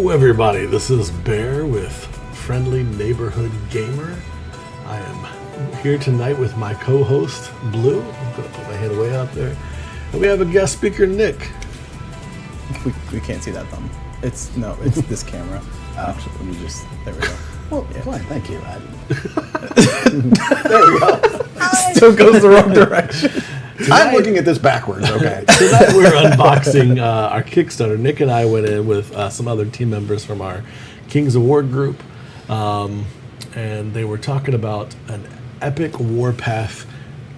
Hello everybody, this is Bear with Friendly Neighborhood Gamer. I am here tonight with my co-host, Blue. I'm going to put my hand way out there. And we have a guest speaker, Nick. We can't see that thumb. It's this camera. Actually, let me just, there we go. Well, yeah. Fine, thank you. There we go. Still goes the wrong direction. I'm looking at this backwards, okay? Tonight we're unboxing our Kickstarter. Nick and I went in with some other team members from our Kings Award group, and they were talking about an epic Warpath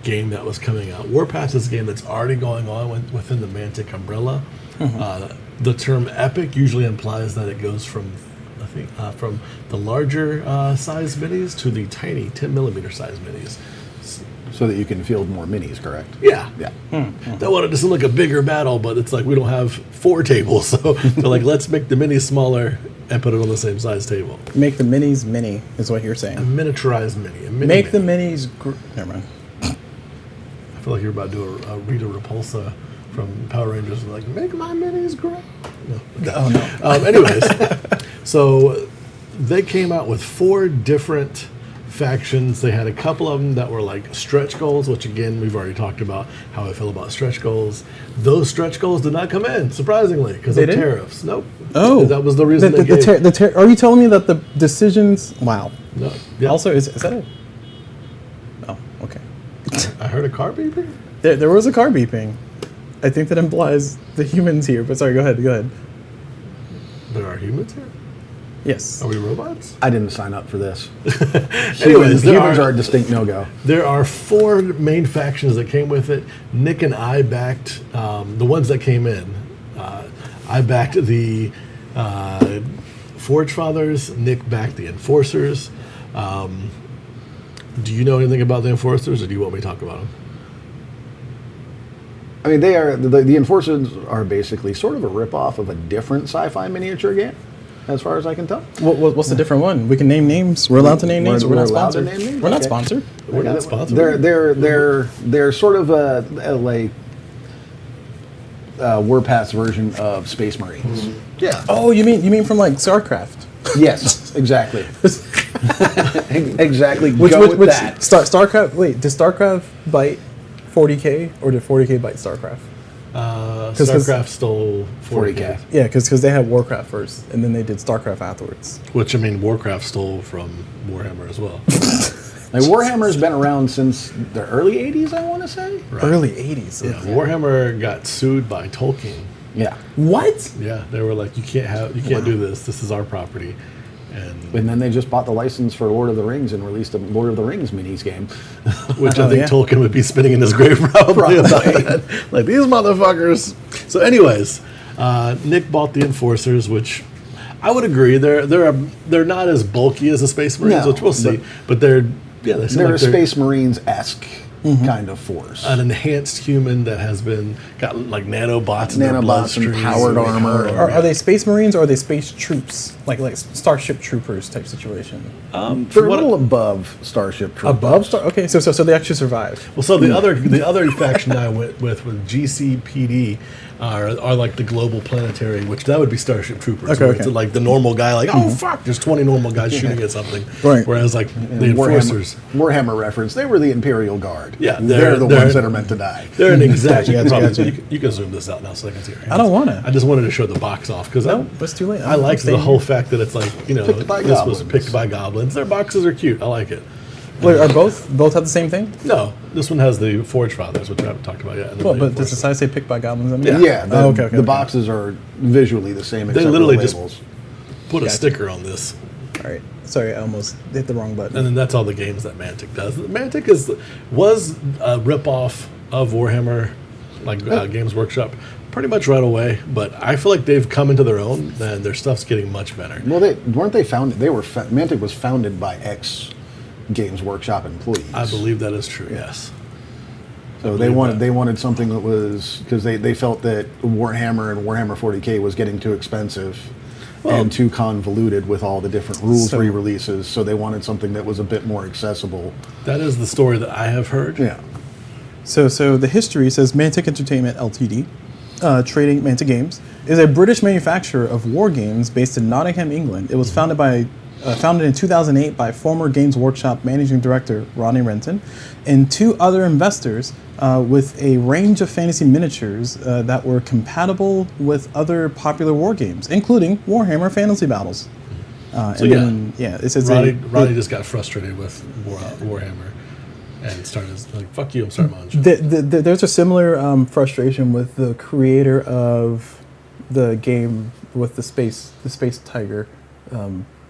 game that was coming out. Warpath is a game that's already going on within the Mantic umbrella. Mm-hmm. The term epic usually implies that it goes from from the larger size minis to the tiny 10mm size minis. So that you can field more minis, correct? Yeah. Yeah. Mm-hmm. They wanted to seem like a bigger battle, but it's like we don't have 4 tables, so they're like, let's make the minis smaller and put it on the same size table. Make the minis mini, is what you're saying. A miniaturized mini. Make the minis... Never mind. I feel like you're about to do a Rita Repulsa from Power Rangers, like, make my minis grow. No. Oh, no. Anyways, so they came out with 4 different factions. They had a couple of them that were like stretch goals, which again, we've already talked about how I feel about stretch goals. Those stretch goals did not come in, surprisingly, because of tariffs. Nope. Oh. That was the reason they gave. Are you telling me that the decisions... Wow. No. Yeah. Also, is that it? Oh, okay. I heard a car beeping? There was a car beeping. I think that implies the humans here, but sorry, go ahead. There are humans here? Yes. Are we robots? I didn't sign up for this. Anyways, humans are a distinct no-go. There are 4 main factions that came with it. Nick and I backed the ones that came in. I backed the Forge Fathers. Nick backed the Enforcers. Do you know anything about the Enforcers, or do you want me to talk about them? I mean, they are the Enforcers are basically sort of a ripoff of a different sci-fi miniature game, as far as I can tell. What's the different one? We can name names. We're allowed to name names. We're not allowed to sponsored. name names? We're not Okay. sponsored. We're not sponsored. They're sort of a Warpath's version of Space Marines. Mm-hmm. Yeah. Oh, you mean from like StarCraft? Yes, exactly. Exactly. Which that. StarCraft? Wait, did StarCraft bite 40K or did 40K bite StarCraft? StarCraft stole 40K. Yeah, because they had Warcraft first, and then they did StarCraft afterwards. Which, I mean, Warcraft stole from Warhammer as well. Like, Warhammer's been around since the early 80s, I want to say. Right. Early 80s. Yeah, Warhammer got sued by Tolkien. Yeah. What? Yeah, they were like, you can't do this. This is our property. And then they just bought the license for Lord of the Rings and released a Lord of the Rings minis game. Which I think Tolkien would be spinning in his grave probably about that. Like, these motherfuckers. So anyways, Nick bought the Enforcers, which I would agree. They're not as bulky as the Space Marines, which we'll see. But they're a Space Marines-esque kind of force. An enhanced human that has got like nanobots in their bloodstream. And powered armor. Are they Space Marines or are they Space Troops? Like Starship Troopers type situation? They're a little above Starship Troopers. Above Okay, so they actually survive. Well, so the other faction I went with GCPD are like the global planetary, which that would be Starship Troopers. Okay, It's like the normal guy, like, oh fuck, there's 20 normal guys shooting at something. Right. Whereas like the Enforcers, Warhammer reference, they were the Imperial Guard. Yeah, they're the ones that are meant to die. They're an exact. Gotcha. You can zoom this out now so I can see your hands. I don't want to. I just wanted to show the box off because it's too late. I like the whole fact that it's like, Picked by this was goblins. picked by goblins. Their boxes are cute. I like it. Wait, are both have the same thing? No, this one has the Forge Fathers, which I haven't talked about yet. Well, but does the size say picked by goblins? Yeah. Okay. The boxes are visually the same. They except literally for the just labels. put a sticker on this. All right. Sorry, I almost hit the wrong button. And then that's all the games that Mantic does. Mantic was a ripoff of Warhammer, like Games Workshop, pretty much right away. But I feel like they've come into their own, and their stuff's getting much better. Well, weren't they founded? Mantic was founded by Games Workshop employees. I believe that is true. Yes. So they wanted something that was, because they felt that Warhammer and Warhammer 40K was getting too expensive and too convoluted with all the different rules re-releases. So they wanted something that was a bit more accessible. That is the story that I have heard. Yeah. So the history says Mantic Entertainment Ltd. Trading Mantic Games is a British manufacturer of war games based in Nottingham, England. It was founded in 2008 by former Games Workshop managing director Ronnie Renton and 2 other investors with a range of fantasy miniatures that were compatible with other popular war games, including Warhammer Fantasy Battles. It says Ronnie just got frustrated with Warhammer and started like, "Fuck you! I'm starting my own show." There's a similar frustration with the creator of the game with the space tiger.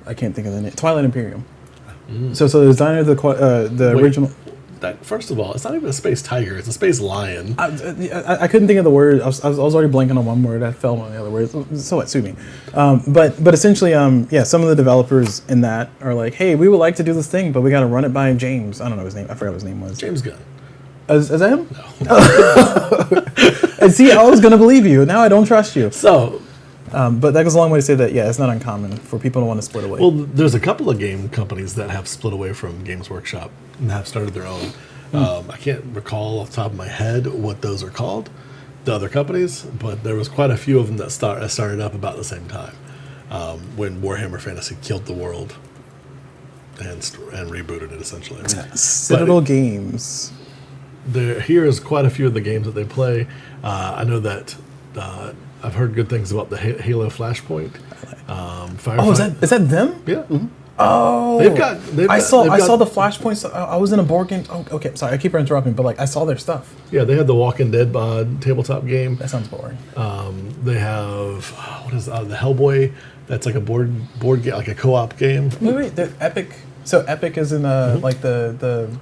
I can't think of the name. Twilight Imperium. So the designer of the original. First of all, it's not even a space tiger; it's a space lion. I couldn't think of the word. I was already blanking on one word. I fell on the other word. So what? Sue me. But essentially, some of the developers in that are like, hey, we would like to do this thing, but we got to run it by James. I don't know his name. I forgot what his name was. James Gunn. Is that him? No. And see, I was gonna believe you. Now I don't trust you. So. But that goes a long way to say that, it's not uncommon for people to want to split away. Well, there's a couple of game companies that have split away from Games Workshop and have started their own. I can't recall off the top of my head what those are called, the other companies, but there was quite a few of them that started up about the same time when Warhammer Fantasy killed the world and rebooted it, essentially. Citadel Games. Here is quite a few of the games that they play. I know that... I've heard good things about the Halo Flashpoint. Is that them? Yeah. Mm-hmm. Oh, I saw the Flashpoints. I was in a board game. Oh, okay, sorry, I keep interrupting, but I saw their stuff. Yeah, they had the Walking Dead tabletop game. That sounds boring. They have the Hellboy. That's like a board game, like a co-op game. Wait, they're Epic. So Epic is in like the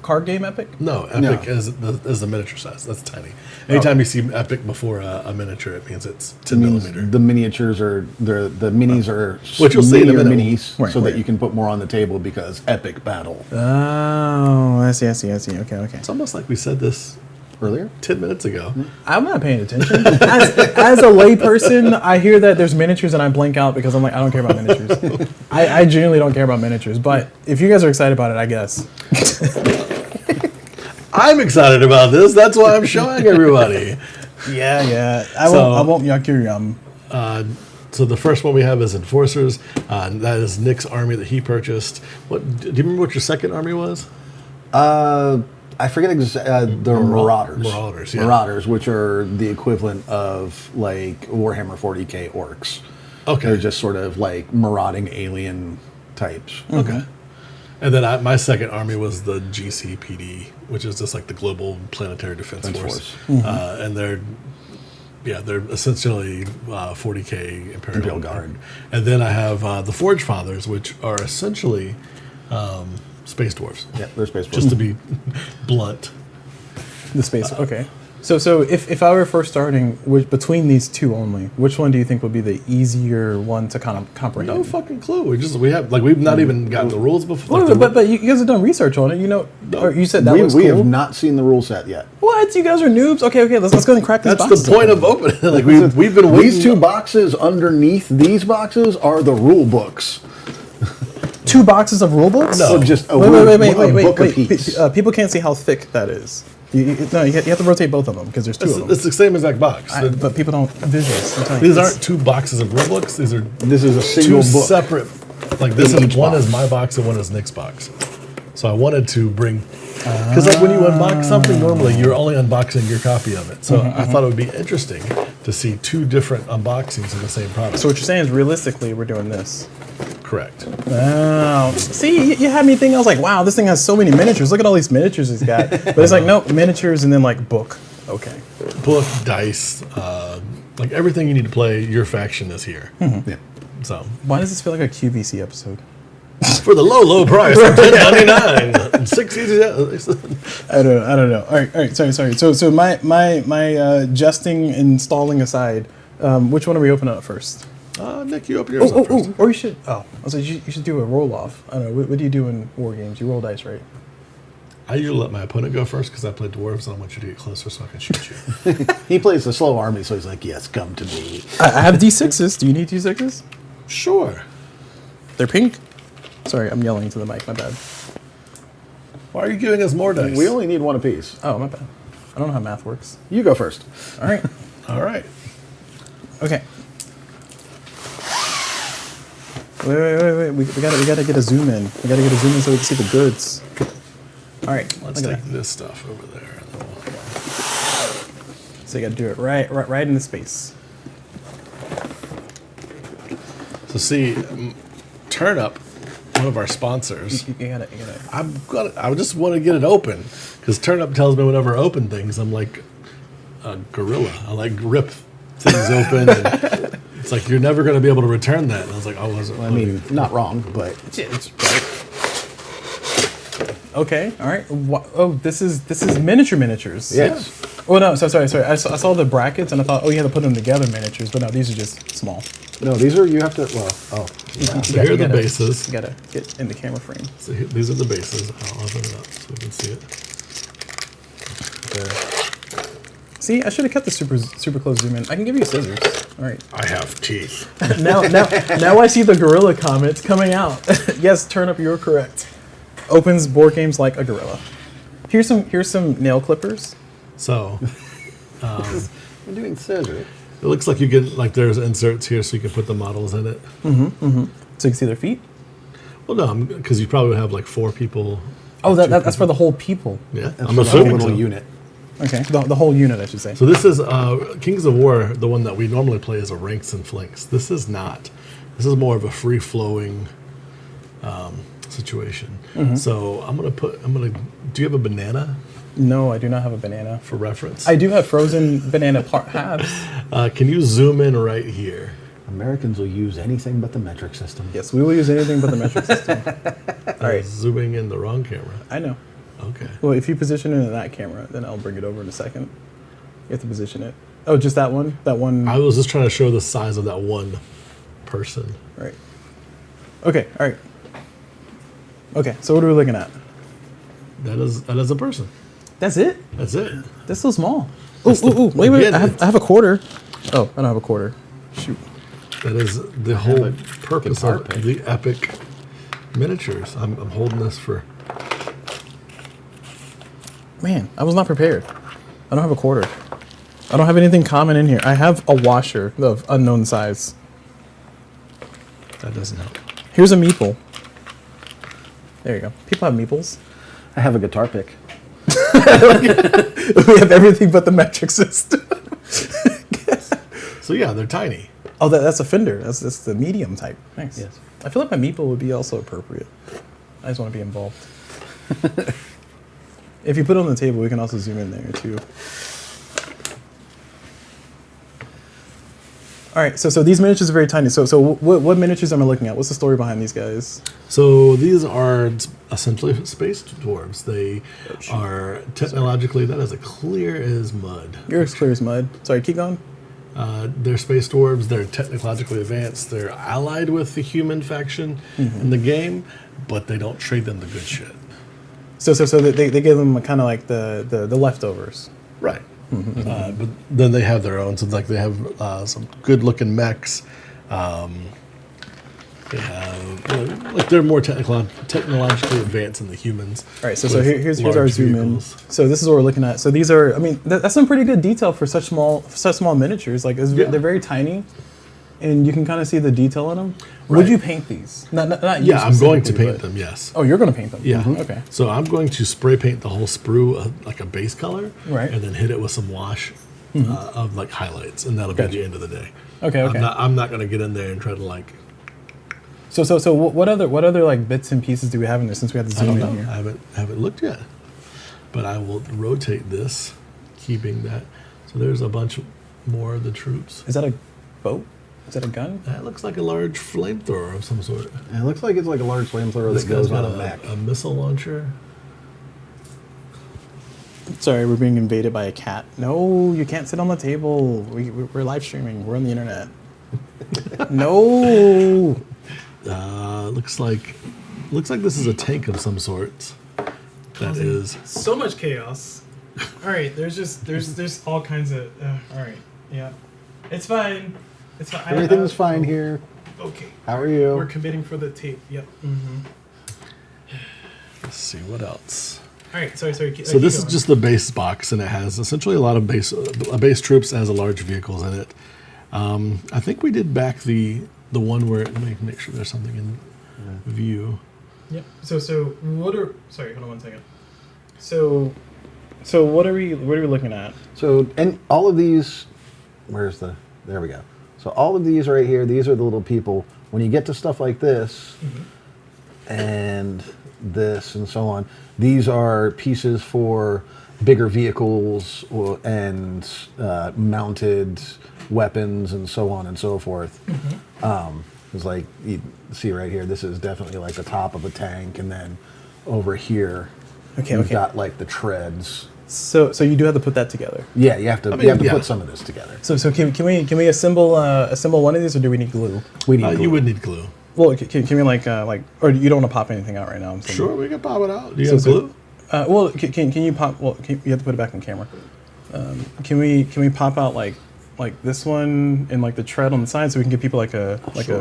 card game Epic? No, Epic is the miniature size. That's tiny. Anytime you see Epic before a miniature, it means it's 10 millimeter. The miniatures are the minis are which you'll see in a minute. Minis, so that you can put more on the table because epic battle. Oh, I see. Okay. It's almost like we said this earlier, 10 minutes ago. I'm not paying attention. As a layperson, I hear that there's miniatures and I blank out because I'm like, I don't care about miniatures. I genuinely don't care about miniatures. But if you guys are excited about it, I guess. I'm excited about this. That's why I'm showing everybody. Yeah. I won't yuck your yum. So the first one we have is Enforcers. That is Nick's army that he purchased. Do you remember what your second army was? I forget the Marauders. Marauders, yeah. Marauders, which are the equivalent of like Warhammer 40k orcs. Okay. They're just sort of like marauding alien types. Okay. And then my second army was the GCPD, which is just like the Global Planetary Defense Force. And they're essentially 40k Imperial Guard. And then I have the Forge Fathers, which are essentially space dwarves. Yeah, they're space dwarves. Just to be blunt. The space, okay. So if I were first starting between these two only, which one do you think would be the easier one to kind of comprehend? No fucking clue. We've not even gotten the rules before. But you guys have done research on it. Or you said that was cool. We have not seen the rule set yet. What? You guys are noobs? Okay, let's go and crack this box. That's the point of opening. Like we've been waiting. These two boxes underneath these boxes are the rule books. 2 boxes of rule books? No, just a book a piece. People can't see how thick that is. You have to rotate both of them because there's 2 of them. It's the same exact box. But people don't visuals. These aren't 2 boxes of rule books. This is a single 2 book. Separate. Like this is one is my box and one is Nick's box. So I wanted to bring because like when you unbox something normally you're only unboxing your copy of it. So I thought it would be interesting to see 2 different unboxings of the same product. So what you're saying is realistically we're doing this. Correct. Wow. See, you had me thinking, I was like, wow, this thing has so many miniatures. Look at all these miniatures it's got. But it's like, nope, miniatures and then like book. Okay. Book, dice, like everything you need to play your faction is here. Yeah. So why does this feel like a QVC episode? For the low price of $10.99. 6 easy. I don't know. All right. Sorry. So my jesting and stalling aside, which one are we opening up first? Nick, you open yours up first. Or you should. I was like, you should do a roll off. I don't know. What do you do in war games? You roll dice, right? I usually let my opponent go first because I play dwarves and I want you to get closer so I can shoot you. He plays the slow army, so he's like, yes, come to me. I have D6s. Do you need D6s? Sure. They're pink. Sorry, I'm yelling into the mic. My bad. Why are you giving us more dice? We only need 1 apiece. Oh, my bad. I don't know how math works. You go first. All right. All right. Okay. Wait. We gotta get a zoom in. We gotta get a zoom in so we can see the goods. All right. Let's look at take that. this stuff over there. So you gotta do it right in the space. So see, Turnip, one of our sponsors. You gotta. I just want to get it open because Turnip tells me whenever I open things, I'm like a gorilla. I like rip things open. And it's like you're never going to be able to return that. And I was like, oh, was it? Well, I mean, not wrong, but It's right. Okay. All right. Oh, this is miniatures. yes. Oh no. Sorry. I saw the brackets and I thought, oh, you had to put them together miniatures, but no, these are just small. No, these are, you have to, well, So here are the bases. You gotta get in the camera frame. So these are the bases. I'll open it up so we can see it. there. See, I should have kept the super close zoom in. I can give you scissors. All right. I have teeth. now I see the gorilla comments coming out. Yes, Turnip, you're correct. Opens board games like a gorilla. Here's some nail clippers. So I'm doing scissors. it looks like you get like there's inserts here so you can put the models in it. So you can see their feet. Well, no, because you probably have like 4 people. Oh, that's for the whole people. Yeah, That's I'm for the whole assuming little so. unit. Okay, the whole unit, I should say. So this is Kings of War. The one that we normally play is a ranks and flanks. This is not. This is more of a free flowing situation. So I'm gonna. Do you have a banana No, I do not have a banana. for reference? I do have frozen banana halves. Can you zoom in right here? Americans will use anything but the metric system. Yes, we will use anything but the metric system. All right, Zooming in the wrong camera. I know. Okay. Well, if you position it in that camera, then I'll bring it over in a second. You have to position it. Oh, just that one? That one? I was just trying to show the size of that one person. Right. Okay, all right. Okay, so what are we looking at? That is a person. That's it? That's it. That's so small. That's the- Wait. again, I have a quarter. Oh, I don't have a quarter. Shoot. That is the whole a purpose guitar of pick. the epic miniatures. I'm holding this for. Man, I was not prepared. I don't have a quarter. I don't have anything common in here. I have a washer of unknown size. That doesn't help. Here's a meeple. There you go. People have meeples. I have a guitar pick. We have everything but the metric system. So yeah, they're tiny. Oh, that's a Fender. That's the medium type. Nice. Yes. I feel like my meeple would be also appropriate. I just want to be involved. If you put it on the table, we can also zoom in there too. All right, so these miniatures are very tiny. So what miniatures am I looking at? What's the story behind these guys? So these are essentially space dwarves. They are technologically that is as clear as mud. You're as clear as mud. Sorry, keep going. They're space dwarves. They're technologically advanced. They're allied with the human faction in the game, but they don't trade them the good shit. So they give them kind of like the leftovers. Right. But then they have their own. So like they have some good-looking mechs. They have like they're more technologically advanced than the humans. All right, so with here's our large zoom vehicles. in. So this is what we're looking at. So these are, I mean, that's some pretty good detail for such small miniatures. Like they're very tiny, and you can kind of see the detail on them. Would Right. you paint these? Not you. Yeah, I'm going to specifically, paint but- them. Yes. Oh, you're going to paint them. Yeah. Okay. So I'm going to spray paint the whole sprue like a base color, Right. and then hit it with some wash of like highlights, and that'll Gotcha. be the end of the day. Okay. I'm not going to get in there and try to like. So what other like bits and pieces do we have in there since we have to I zoom don't in know. here? I haven't looked yet, but I will rotate this, keeping that. So there's a bunch more of the troops. Is that a boat? Is that a gun? That looks like a large flamethrower of some sort. And it looks like it's like a large flamethrower This that goes guy's on got a mech. a missile launcher. Sorry, we're being invaded by a cat. No, you can't sit on the table. We're live streaming. We're on the internet. No. Looks like this is a tank of some sort. That is. So much chaos. All right, there's all kinds of. All right, yeah, it's fine. It's fine. Everything's fine here. Okay, How are you? we're committing for the tape. Yep. Let's see what else. All right, sorry. So this is just the base box, and it has essentially a lot of base troops as a large vehicles in it. I think we did back the one where, let me make sure there's something in view. Yep. So what are? Sorry, hold on 1 second. So what are we looking at? So, and all of these, there we go. So all of these right here, these are the little people. When you get to stuff like this, and this and so on, these are pieces for bigger vehicles and mounted weapons and so on and so forth. It's like, you see right here, this is definitely like the top of a tank, and then over here, you've got like the treads. So you do have to put that together. Yeah, you have to put some of this together. So can we assemble one of these, or do we need glue? We need glue. You would need glue. Well, can we like, or you don't want to pop anything out right now? Sure, we can pop it out. Do you have glue? Well, can you pop? Well, you have to put it back on camera. Can we pop out like this one and like the tread on the side, so we can give people like a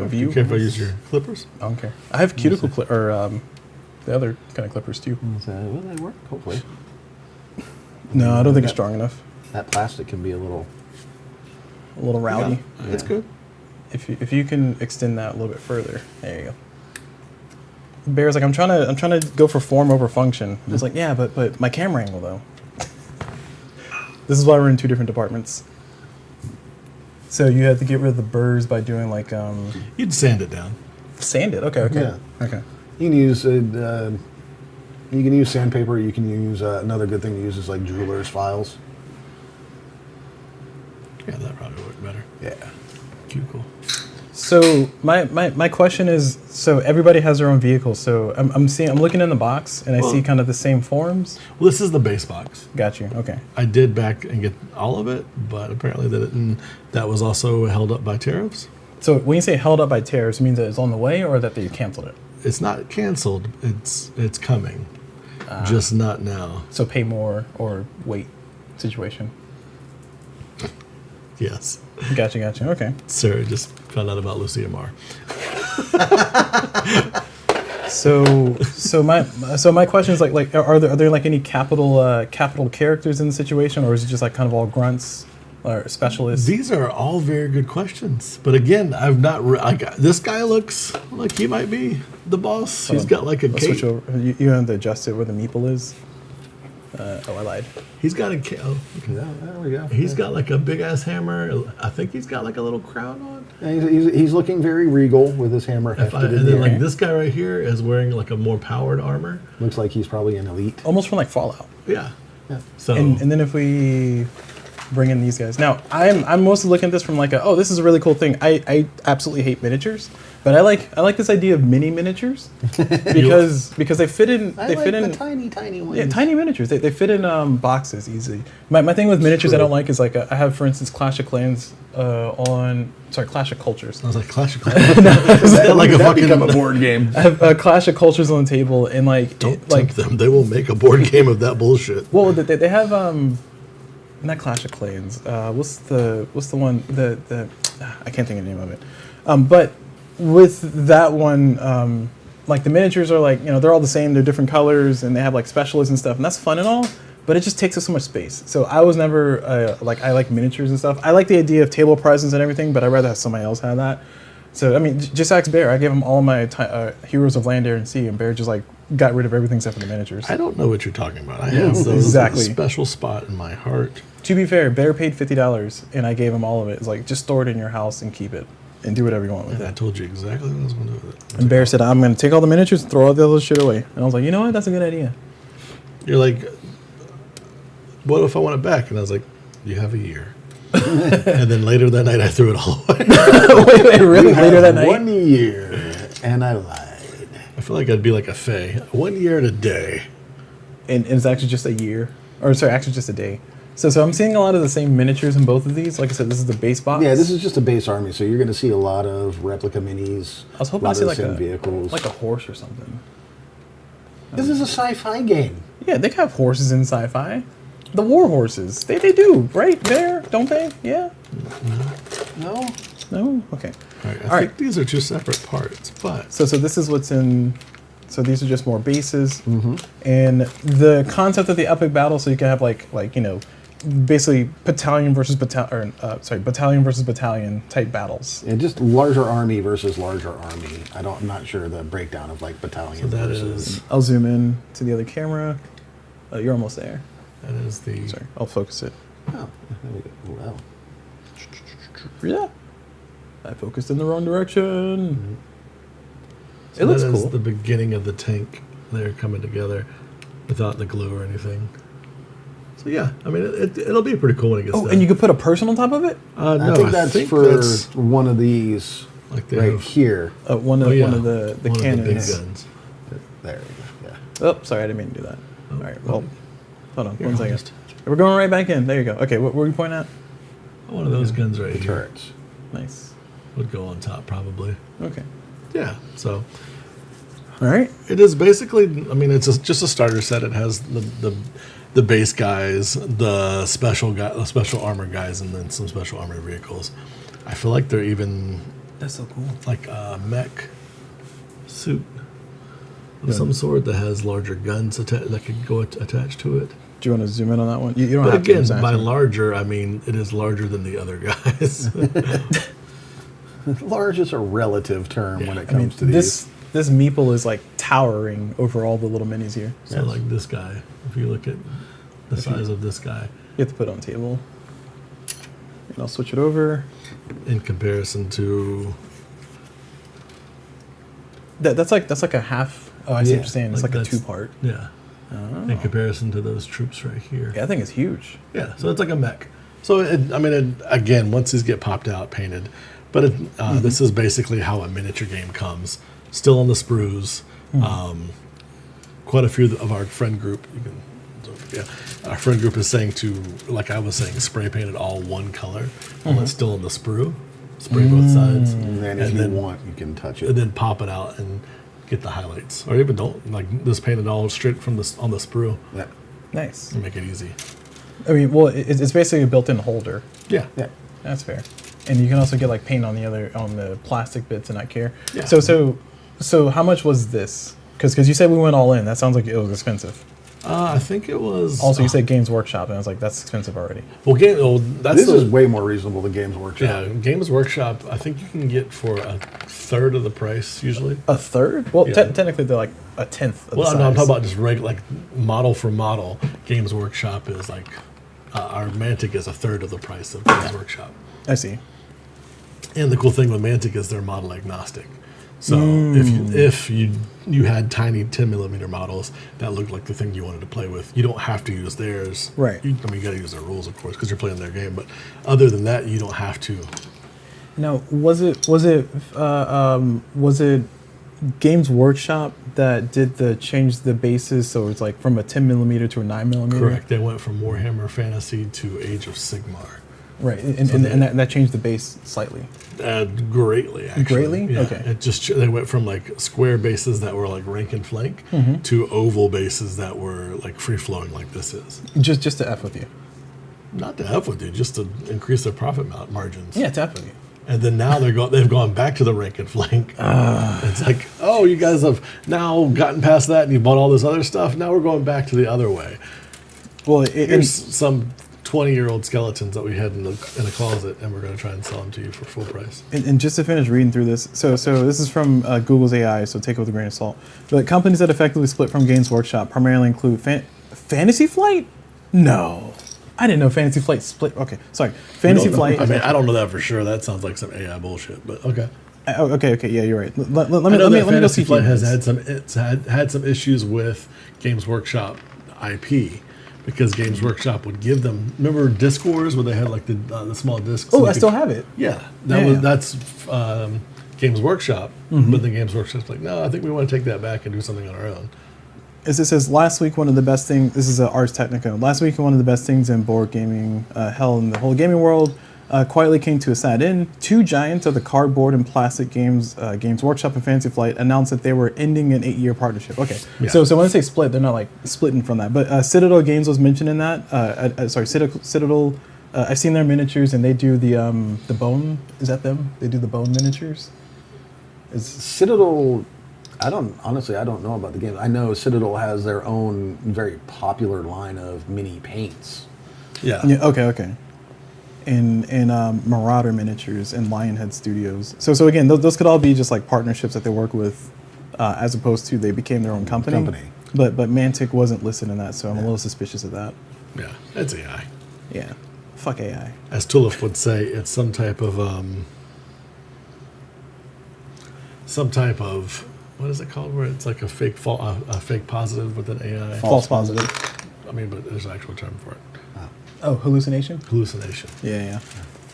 view? You care if I use your clippers? I don't care. I have cuticle the other kind of clippers too. Will they work? Hopefully. No, I don't think it's strong enough. That plastic can be a little rowdy. Yeah, it's good. If you can extend that a little bit further, there you go. Bear's like, I'm trying to go for form over function. It's like, yeah, but my camera angle though. This is why we're in 2 different departments. So you have to get rid of the burrs by doing like You'd sand it down. Sand it. Okay. Yeah. Okay. You can use you can use sandpaper. You can use another good thing to use is like jeweler's files. Yeah, that probably would work better. Yeah. Cuticle. So my question is, so everybody has their own vehicle. So I'm looking in the box and I see kind of the same forms. Well, this is the base box. Got you. Okay. I did back and get all of it, but apparently that was also held up by tariffs. So when you say held up by tariffs, it means that it's on the way, or that you canceled it? It's not canceled. It's coming, just not now. So pay more or wait situation. Yes. Gotcha. Okay. Sarah just found out about Lucia Marr. So my question is like are there like any capital characters in the situation, or is it just like kind of all grunts or specialists? These are all very good questions, but again, I've not. This guy looks like he might be the boss. He's got like a cape. Switch over. You have to adjust it where the meeple is. I lied. He's got a cape. Oh, okay. There we go. He's got like a big ass hammer. I think he's got like a little crown on. And he's looking very regal with his hammer hefted in and then the like air. this guy right here is wearing like a more powered armor. Looks like he's probably an elite. Almost from like Fallout. Yeah. Yeah. So And then if we bring in these guys. Now, I'm mostly looking at this from like this is a really cool thing. I absolutely hate miniatures, but I like this idea of mini miniatures because they fit in. I like the tiny ones. Yeah, tiny miniatures. They fit in boxes easily. My thing with miniatures I don't like is like I have, for instance, Clash of Clans Clash of Cultures. I was like, Clash of Clans. Is that like a fucking become a board game? I have Clash of Cultures on the table, and like Don't tempt them. They will make a board game of that bullshit. Well, they have not Clash of Clans. What's the one the I can't think of the name of it. But with that one, like the miniatures are like, they're all the same. They're different colors, and they have like specialists and stuff, and that's fun and all. But it just takes up so much space. So I was never I like miniatures and stuff. I like the idea of table presence and everything, but I'd rather have somebody else have that. So I mean, just ask Bear. I gave him all my Heroes of Land, Air, and Sea, and Bear just like got rid of everything except for the miniatures. I don't know what you're talking about. I have those Exactly. special spot in my heart. To be fair, Bear paid $50, and I gave him all of it. It's like, just store it in your house and keep it, and do whatever you want with And it. I told you exactly what I was going to do with it. And Bear said, I'm going to take all the miniatures and throw all the other shit away. And I was like, you know what? That's a good idea. You're like, what if I want it back? And I was like, you have a year. And then later that night, I threw it all away. Wait, really? Later that night? 1 year, and I lied. I feel like I'd be like a fae. 1 year and a day. And it's actually just a year. Or, sorry, actually just a day. So I'm seeing a lot of the same miniatures in both of these. Like I said, this is the base box. Yeah, this is just a base army, so you're going to see a lot of replica minis. I was hoping a to lot see of like the same vehicles. like a horse or something. This is a sci-fi game. Yeah, they have horses in sci-fi. The war horses. They do, right? There, don't they? Yeah? No? No? Okay. All right, I think these are two separate parts, but So this is what's in So these are just more bases, and the concept of the epic battle. So you can have like basically battalion versus battalion type battles. And just larger army versus larger army. I'm not sure the breakdown of like battalion So that versus. is I'll zoom in to the other camera. You're almost there. that is the Sorry, I'll focus it. Oh, well. Yeah, I focused in the wrong direction. so It looks that is cool. the beginning of the tank there coming together without the glue or anything. So yeah, I mean it'll be pretty cool when it gets Oh, done. and you could put a person on top of it. No, I think that's for one of these like they right have here. One of Oh, yeah. one of the one cannons. of the big guns. There you go. Yeah. Oh, sorry, I didn't mean to do that. All right, well, hold on Here, one I'll second. just- We're going right back in. There you go. Okay, what were you pointing at? One of those guns right The here turrets. Nice. would go on top probably. Okay. Yeah, so All right. it is basically. I mean, it's just a starter set. It has the base guys, the special armor guys, and then some special armor vehicles. I feel like they're even That's so cool. like a mech suit of some sort that has larger guns that could go attached to it. Do you want to zoom in on that one? You don't But have again, to. by Actually. larger, I mean it is larger than the other guys. Large is a relative term when it I mean, comes to these. this meeple is like towering over all the little minis here. So like this guy, if you look at the size of this guy You have to put it on table. And I'll switch it over. in comparison to That's like a half. Oh, I see what Yeah, you're saying. It's like like a that's- 2-part. yeah, in comparison to those troops right here. Yeah, I think it's huge. Yeah, so it's like a mech. So again, once these get popped out, painted, but this is basically how a miniature game comes. Still on the sprues. Quite a few of our friend group. Our friend group is saying to, like I was saying, spray paint it all one color, while it's still on the sprue. Spray both sides, And then if you want, you can touch it. and then pop it out and get the highlights, or even don't just paint it all straight from on the sprue Yeah. Nice. and make it easy. I mean, well, it's basically a built-in holder. Yeah, Yeah. That's fair. And you can also get like paint on the plastic bits and not care. Yeah. So how much was this? Because you said we went all in. That sounds like it was expensive. I think it was. Also, you said Games Workshop, and I was like, that's expensive already. That's This is way more reasonable than Games Workshop. yeah. Games Workshop, I think you can get for a third of the price usually. A third? Well, Yeah. technically they're like a tenth of Well, the no, I'm size. talking about just regular, like model for model. Games Workshop is like our Mantic is a third of the price of Games Workshop. I see. And the cool thing with Mantic is they're model agnostic. So if you had tiny 10mm models that looked like the thing you wanted to play with, you don't have to use theirs. Right. You got to use their rules, of course, because you're playing their game. But other than that, you don't have to. Now, was it Games Workshop that did change the bases so it's like from a 10mm to a 9mm? Correct. They went from Warhammer Fantasy to Age of Sigmar. Right, and that changed the base slightly. Greatly, actually. Greatly? Yeah. Okay. They went from like square bases that were like rank and flank to oval bases that were like free flowing, like this is. Just to F with you. Not to F with you, just to increase their profit margins. Yeah, to F with you. And then now they've gone back to the rank and flank. It's like, oh, you guys have now gotten past that and you bought all this other stuff. Now we're going back to the other way. Well, Here's some 20-year-old skeletons that we had in a closet, and we're going to try and sell them to you for full price. And just to finish reading through this, so this is from Google's AI, so take it with a grain of salt. But companies that effectively split from Games Workshop primarily include Fantasy Flight? No. I didn't know Fantasy Flight split. Okay, sorry. Fantasy Flight. I mean, I don't know that for sure. That sounds like some AI bullshit, but okay. Okay, yeah, you're right. Let I me know that go Fantasy see Flight has humans. had some issues with Games Workshop IP because Games Workshop would give them. Remember Disc Wars where they had like the small discs? Oh, I still have it. Yeah, Yeah. that's Games Workshop, but the Games Workshop's like, no, I think we want to take that back and do something on our own. As it says, last week one of the best things. This is Ars Technica. Last week one of the best things in board gaming, hell in the whole gaming world, quietly came to a sad end. Two giants of the cardboard and plastic games, Games Workshop and Fantasy Flight, announced that they were ending an 8-year partnership. Okay, Yeah. so when I say split, they're not like splitting from that. But Citadel Games was mentioned in that. Citadel. I've seen their miniatures, and they do the bone. Is that them? They do the bone miniatures. Citadel, I don't know about the game. I know Citadel has their own very popular line of mini paints. Yeah. Okay. And Marauder Miniatures and Lionhead Studios. So again, those could all be just like partnerships that they work with, as opposed to they became their own company. But Mantic wasn't listed in that, so I'm a little suspicious of that. Yeah, it's AI. Yeah, fuck AI. As Tulip would say, it's some type of what is it called? Where it's like a fake positive with an AI. False positive. I mean, but there's an actual term for it. Oh, hallucination? Hallucination. Yeah.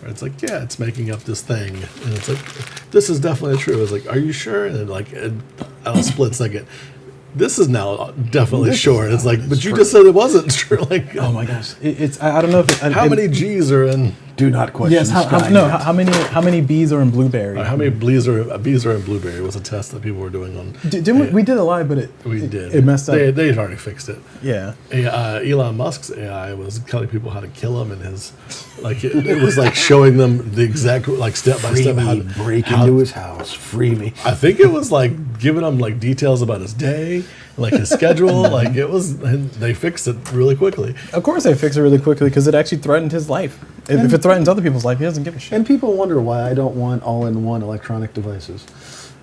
It's like, yeah, it's making up this thing. And it's like, this is definitely true. It's like, are you sure? And then like, on a split second, this is now definitely sure. And it's like, but you just said it wasn't true. Like, oh my gosh. I don't know if how many G's are in... Do not question. Yes, how many B's are in Blueberry? How many bees are in Blueberry was a test that people were doing on... We did it live, but it messed up. They'd already fixed it. Yeah. Elon Musk's AI was telling people how to kill him, and his... Like, it was like showing them the exact, like, step-by-step how to... Break into his house. Free me. I think it was like giving him like details about his day, like his schedule. Like it was... And they fixed it really quickly. Of course they fixed it really quickly, because it actually threatened his life. If it threatens other people's life, he doesn't give a shit. And people wonder why I don't want all-in-one electronic devices.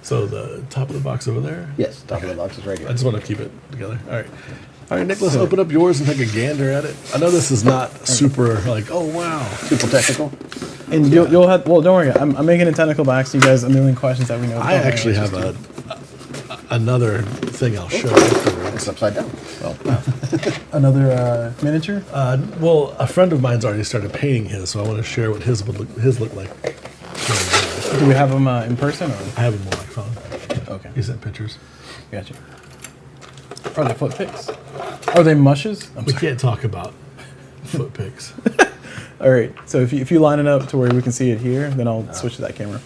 So the top of the box over there? Yes, top of the box is right here. I just want to keep it together. All right, Nicholas, open up yours and take a gander at it. I know this is not super like, oh wow, super technical. And you'll have, well, don't worry, I'm making it technical by asking you guys a million questions that we know. I actually have another thing I'll show you. It's upside down. Well, another miniature? Well, a friend of mine's already started painting his, so I want to share what his look like. Do we have them in person? Or? I have him on my phone. Okay. He sent pictures. Gotcha. Are they foot picks? Are they mushes? We can't talk about foot picks. All right. So if you line it up to where we can see it here, then I'll switch to that camera.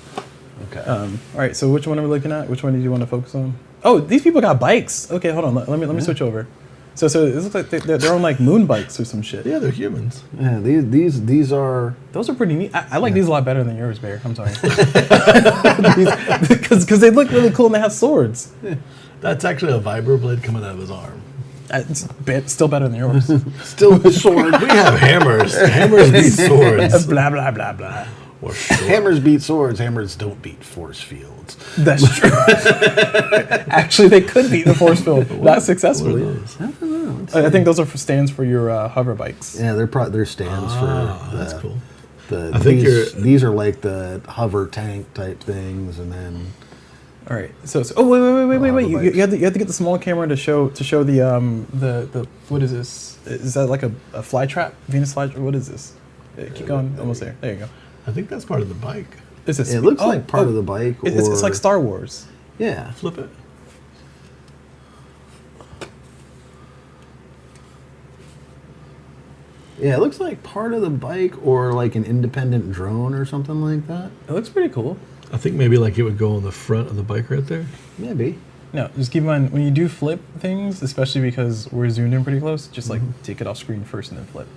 Okay. All right. So which one are we looking at? Which one did you want to focus on? Oh, these people got bikes. Okay, hold on. Let me switch over. So it looks like they're on like moon bikes or some shit. Yeah, they're humans. Yeah, these are... Those are pretty neat. I like these a lot better than yours, Bear. I'm sorry. Because they look really cool and they have swords. That's actually a vibroblade coming out of his arm. It's still better than yours. Still a sword. We have hammers. Hammers beat swords. Blah, blah, blah, blah. Or swords. Hammers beat swords. Hammers don't beat force fields. That's true. Actually, they could beat the force field. Not successfully. I don't know. I think those are stands for your hover bikes. Yeah, they're stands for... That's cool. I think these are like the hover tank type things, and then... All right. So wait. You have to get the small camera to show the what is this? Is that like a fly trap? Venus fly trap? What is this? Keep going. Almost there. There you go. I think that's part of the bike. Is this? It looks like part of the bike. It's like Star Wars. Yeah. Flip it. Yeah, it looks like part of the bike or like an independent drone or something like that. It looks pretty cool. I think maybe like it would go on the front of the bike right there. Maybe. No, just keep in mind when you do flip things, especially because we're zoomed in pretty close, just like take it off screen first and then flip.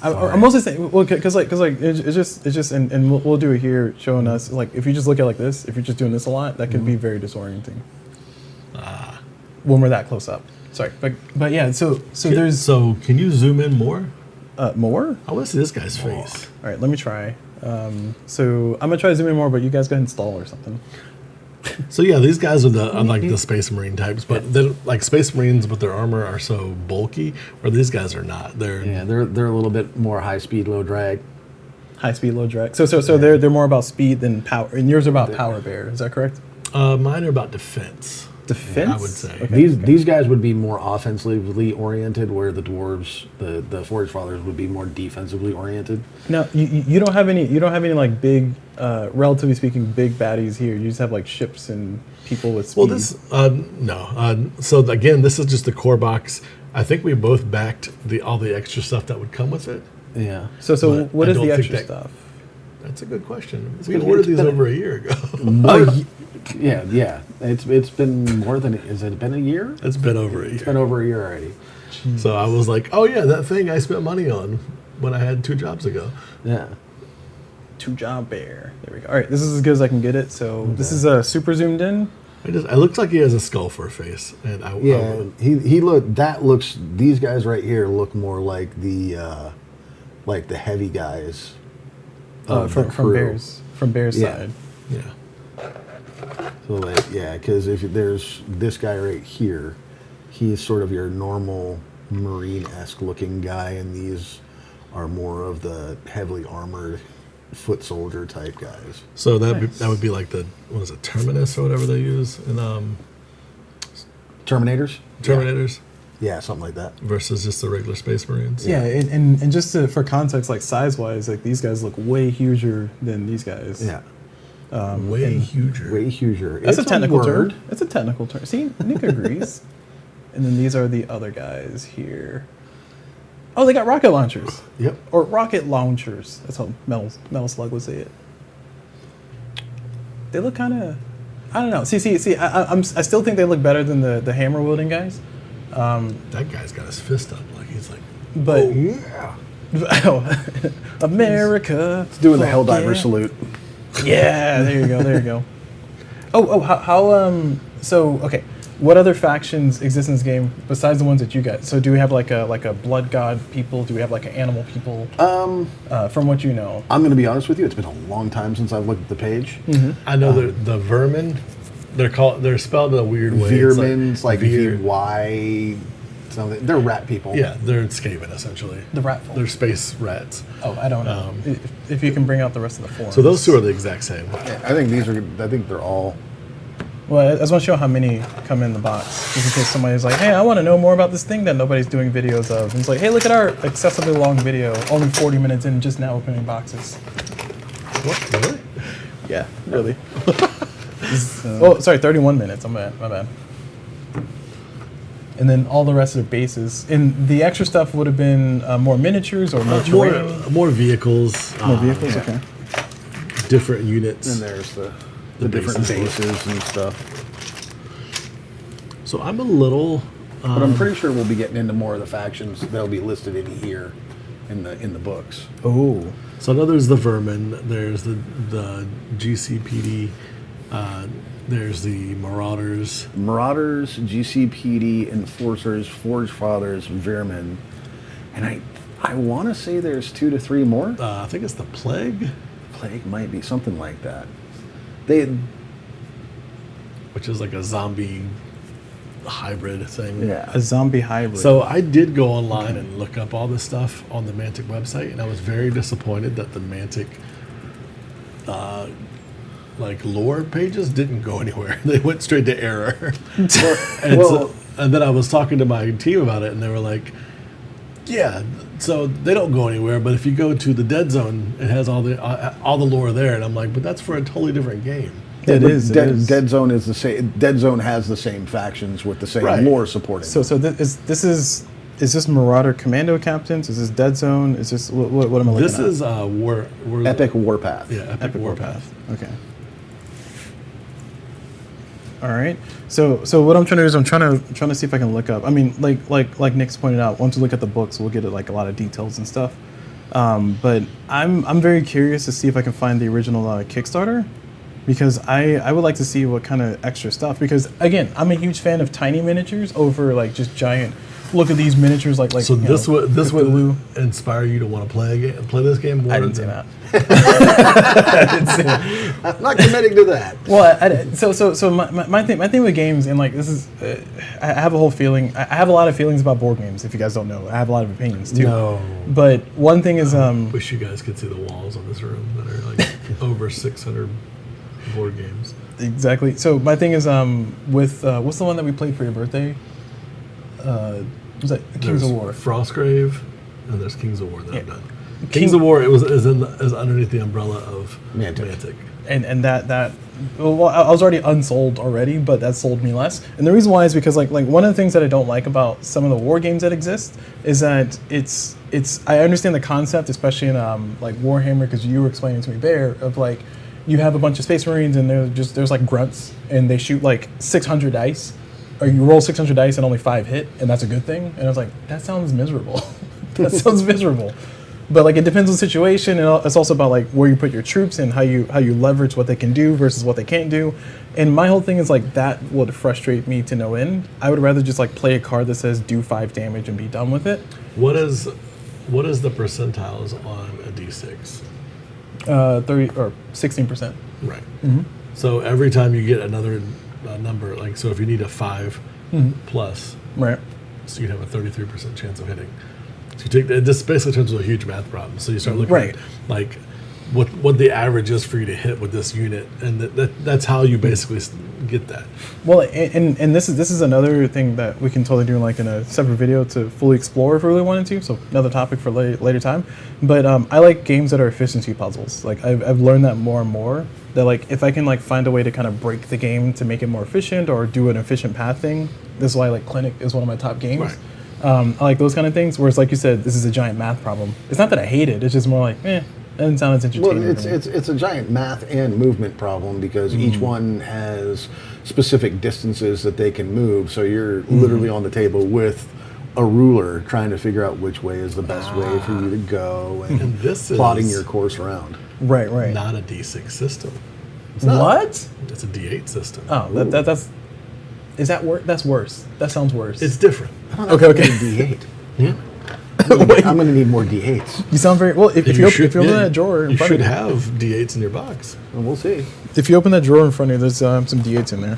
I'm mostly saying, well, because it's just, and we'll do it here, showing us like if you just look at it like this, if you're just doing this a lot, that can be very disorienting. When we're that close up. Sorry, but yeah. So there's. So can you zoom in more? More? I want to see this guy's face. All right, let me try. So I'm gonna try to zoom in more, but you guys go ahead and install or something. So yeah, these guys are like the Space Marine types, but they're like Space Marines, but their armor are so bulky. Where these guys are not. They're a little bit more high speed, low drag. High speed, low drag. So they're more about speed than power, and yours are about power. Bear, is that correct? Mine are about defense. Defense, I would say. Okay, These guys would be more offensively oriented, where the dwarves, the Forge Fathers, would be more defensively oriented. Now you don't have any like big, relatively speaking, big baddies here. You just have like ships and people with speed. Well, no. So again, this is just the core box. I think we both backed all the extra stuff that would come with it. Yeah. So what is the extra stuff? That's a good question. We ordered these over a year ago. Yeah. It's been more than. Has it been a year? It's been over a year. It's been over a year already. Jeez. So I was like, oh yeah, that thing I spent money on when I had 2 jobs ago. Yeah. 2 job bear. There we go. All right, this is as good as I can get it. So this is super zoomed in. It looks like he has a skull for a face, and these guys right here look more like the heavy guys from Bear's side. Yeah. So because if there's this guy right here, he's sort of your normal Marine-esque looking guy, and these are more of the heavily armored foot soldier type guys. So that would be like Terminus or whatever they use in Terminators. Yeah, something like that. Versus just the regular Space Marines. Yeah, and just for context, like size-wise, like these guys look way huger than these guys. Yeah. Way huger. That's a technical term. It's a technical term. See, Nick agrees. And then these are the other guys here. Oh, they got rocket launchers. Yep. Or rocket launchers. That's how Metal Slug would say it. They look kind of... I don't know. See. I still think they look better than the hammer wielding guys. That guy's got his fist up like he's like... But, oh, yeah. America. It's doing the Helldiver salute. Yeah, there you go. So, okay. What other factions exist in this game besides the ones that you got? So do we have like a blood god people? Do we have like an animal people? From what you know. I'm going to be honest with you. It's been a long time since I've looked at the page. Mm-hmm. I know the vermin. They're spelled in a weird way. Vermin's like V-Y something. They're rat people. Yeah, they're Skaven essentially. The rat folk. They're space rats. Oh, I don't know. If you can bring out the rest of the forms. So those two are the exact same. Yeah, I think they're all... Well, I just want to show how many come in the box, just in case somebody's like, hey, I want to know more about this thing that nobody's doing videos of. And it's like, hey, look at our excessively long video, only 40 minutes in, just now opening boxes. What, really? Yeah, really. Oh, sorry, 31 minutes. My bad. And then all the rest are bases. And the extra stuff would have been more miniatures or more terrain? More vehicles. More vehicles, okay. Different units. And there's the different bases and stuff. So I'm a little... but I'm pretty sure we'll be getting into more of the factions that'll be listed in here in the books. Oh. So I know there's the Vermin, there's the GCPD, there's the Marauders. Marauders, GCPD, Enforcers, Forge Fathers, Vermin. And I want to say there's 2 to 3 more. I think it's the Plague. Plague might be something like that. Which is like a zombie hybrid thing. Yeah. A zombie hybrid. So I did go online and look up all this stuff on the Mantic website, and I was very disappointed that the Mantic lore pages didn't go anywhere. They went straight to error. And then I was talking to my team about it, and they were like, yeah, so they don't go anywhere, but if you go to the Dead Zone, it has all the lore there. And I'm like, but that's for a totally different game. It is. Dead Zone is the same. Dead Zone has the same factions with the same lore supporting. So is this Marauder Commando Captains? Is this Dead Zone? Is this what am I looking at? This is Epic Warpath. Yeah, Epic Warpath. Okay. All right. So what I'm trying to do is I'm trying to see if I can look up. I mean, like Nick's pointed out, once we look at the books, we'll get like a lot of details and stuff. But I'm very curious to see if I can find the original Kickstarter, because I would like to see what kind of extra stuff. Because again, I'm a huge fan of tiny miniatures over like just giant. Look at these miniatures, like. So this would inspire you to want to play this game more? I didn't say that. I'm not committing to that. Well, so my thing with games, and like this is, I have a whole feeling. I have a lot of feelings about board games. If you guys don't know, I have a lot of opinions too. No. But one thing is, wish you guys could see the walls of this room that are like over 600 board games. Exactly. So my thing is, with what's the one that we played for your birthday? Was that Kings of War? Frostgrave, and there's Kings of War that I've done. Kings of War is underneath the umbrella of Mantic. And that well, I was already unsold already, but that sold me less. And the reason why is because like one of the things that I don't like about some of the war games that exist is that it's I understand the concept, especially in like Warhammer, because you were explaining to me, Bear, of like you have a bunch of Space Marines and there's like grunts and they shoot like 600 dice. Or you roll 600 dice and only 5 hit, and that's a good thing. And I was like, that sounds miserable. That sounds miserable. But like it depends on the situation, and it's also about like where you put your troops and how you leverage what they can do versus what they can't do. And my whole thing is like that would frustrate me to no end. I would rather just like play a card that says do 5 damage and be done with it. What is the percentiles on a d6? 30 or 16%. Right. So every time you get another number, like so if you need a 5 plus, Right. so you'd have a 33% chance of hitting. So you take this basically turns into a huge math problem. So you start looking Right. at like what the average is for you to hit with this unit, and that's how you basically get that. Well, and this is another thing that we can totally do like in a separate video to fully explore if we really wanted to. So another topic for later time. But I like games that are efficiency puzzles. Like I've learned that more and more. That like if I can like find a way to kind of break the game to make it more efficient or do an efficient path thing. This is why like Clinic is one of my top games. Right. I like those kind of things. Whereas like you said, this is a giant math problem. It's not that I hate it. It's just more like doesn't sound as entertaining. Well, it's a giant math and movement problem because each one has specific distances that they can move. So you're literally on the table with a ruler trying to figure out which way is the best way for you to go and this plotting is your course around. Right. Not a d6 system. What? It's a d8 system. Oh, that's. Is that worse? That's worse. That sounds worse. It's different. Okay. D8. Yeah. I'm going to need more D8s. You sound very well. If you open that drawer in you front should of you, have d8s in your box. And we'll see. if you open that drawer in front of you, there's some D8s in there.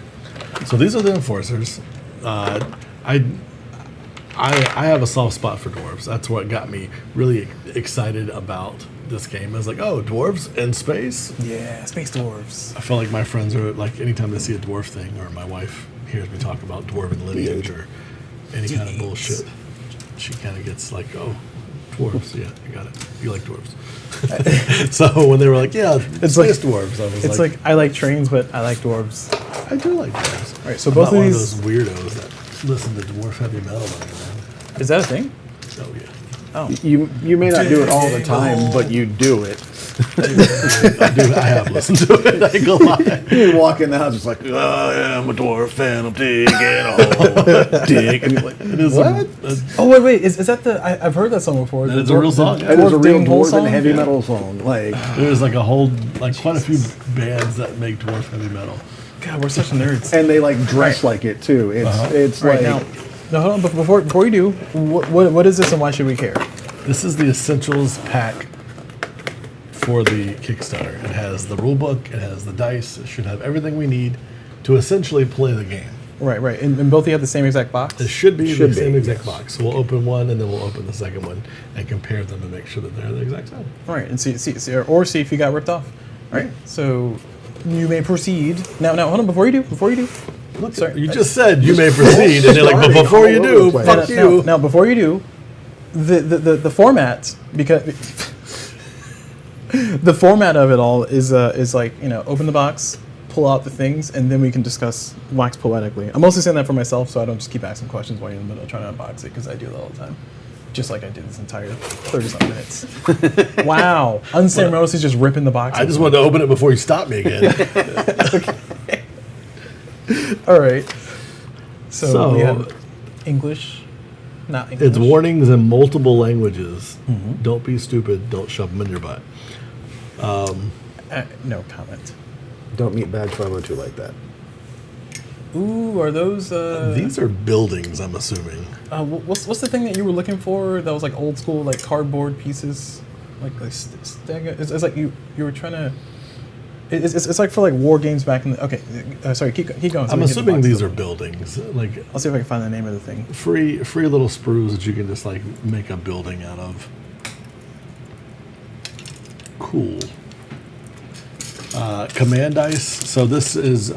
So these are the enforcers. I have a soft spot for dwarves. That's what got me really excited about this game. I was like, oh, dwarves in space? Yeah, space dwarves. I feel like my friends are like, anytime they see a dwarf thing, or my wife hears me talk about dwarven lineage or any kind of bullshit, she kind of gets like, oh, dwarves. Yeah, I got it. You like dwarves. So when they were like, yeah, It's space like- dwarves, I was It's like I like trains, but I like dwarves. I do like dwarves. All right, so I'm both not of one these. of those weirdos that listen to dwarf heavy metal anymore. Is that a thing? Oh, yeah. Oh, You may not do it all the time, but you do it. I have listened to it. I ain't gonna lie. You walk in the house, it's like, I am a dwarf fan, I'm digging all dig. And you're like, It is what? oh wait, is that the? I've heard that song before. That is a real song. It is a real Ding Hole dwarven song? heavy Yeah. metal song. Like, There's like a whole, like quite a few bands that make dwarf heavy metal. God, we're such nerds. and they like dress like it too. It's Right like now, hold on. Before you do, what is this and why should we care? This is the essentials pack for the Kickstarter. It has the rule book, it has the dice, it should have everything we need to essentially play the game. Right. And both of you have the same exact box. It should be Should the be, same exact yes. box. So we'll open one and then we'll open the second one and compare them and make sure that they're the exact same. Right, and see if you got ripped off. All right, so you may proceed. Now, hold on. Before you do. Look, Sorry. you just said you may proceed, and they're like, but before you do, All over the fuck place. you. Now, before you do, the format, because the format of it all is like, open the box, pull out the things, and then we can discuss wax poetically. I'm mostly saying that for myself, so I don't just keep asking questions while you're in the middle of trying to unbox it, because I do that all the time. Just like I did this entire 30-something minutes. Wow. Unceremoniously just ripping the box. I just wanted to open it before you stop me again. All right. So, So- we have English, not English. It's warnings in multiple languages. Don't be stupid. Don't shove them in your butt. No comment. don't meet Badge 502 like that. Ooh, are those? These are buildings, I'm assuming. What's the thing that you were looking for? That was like old school, like cardboard pieces, like it's like you were trying to. It's like for like war games back in the. Okay, sorry, keep going. So I'm we can get the assuming box these are open. buildings. Like I'll see if I can find the name of the thing. free little sprues that you can just like make a building out of. Cool. Command dice. So this is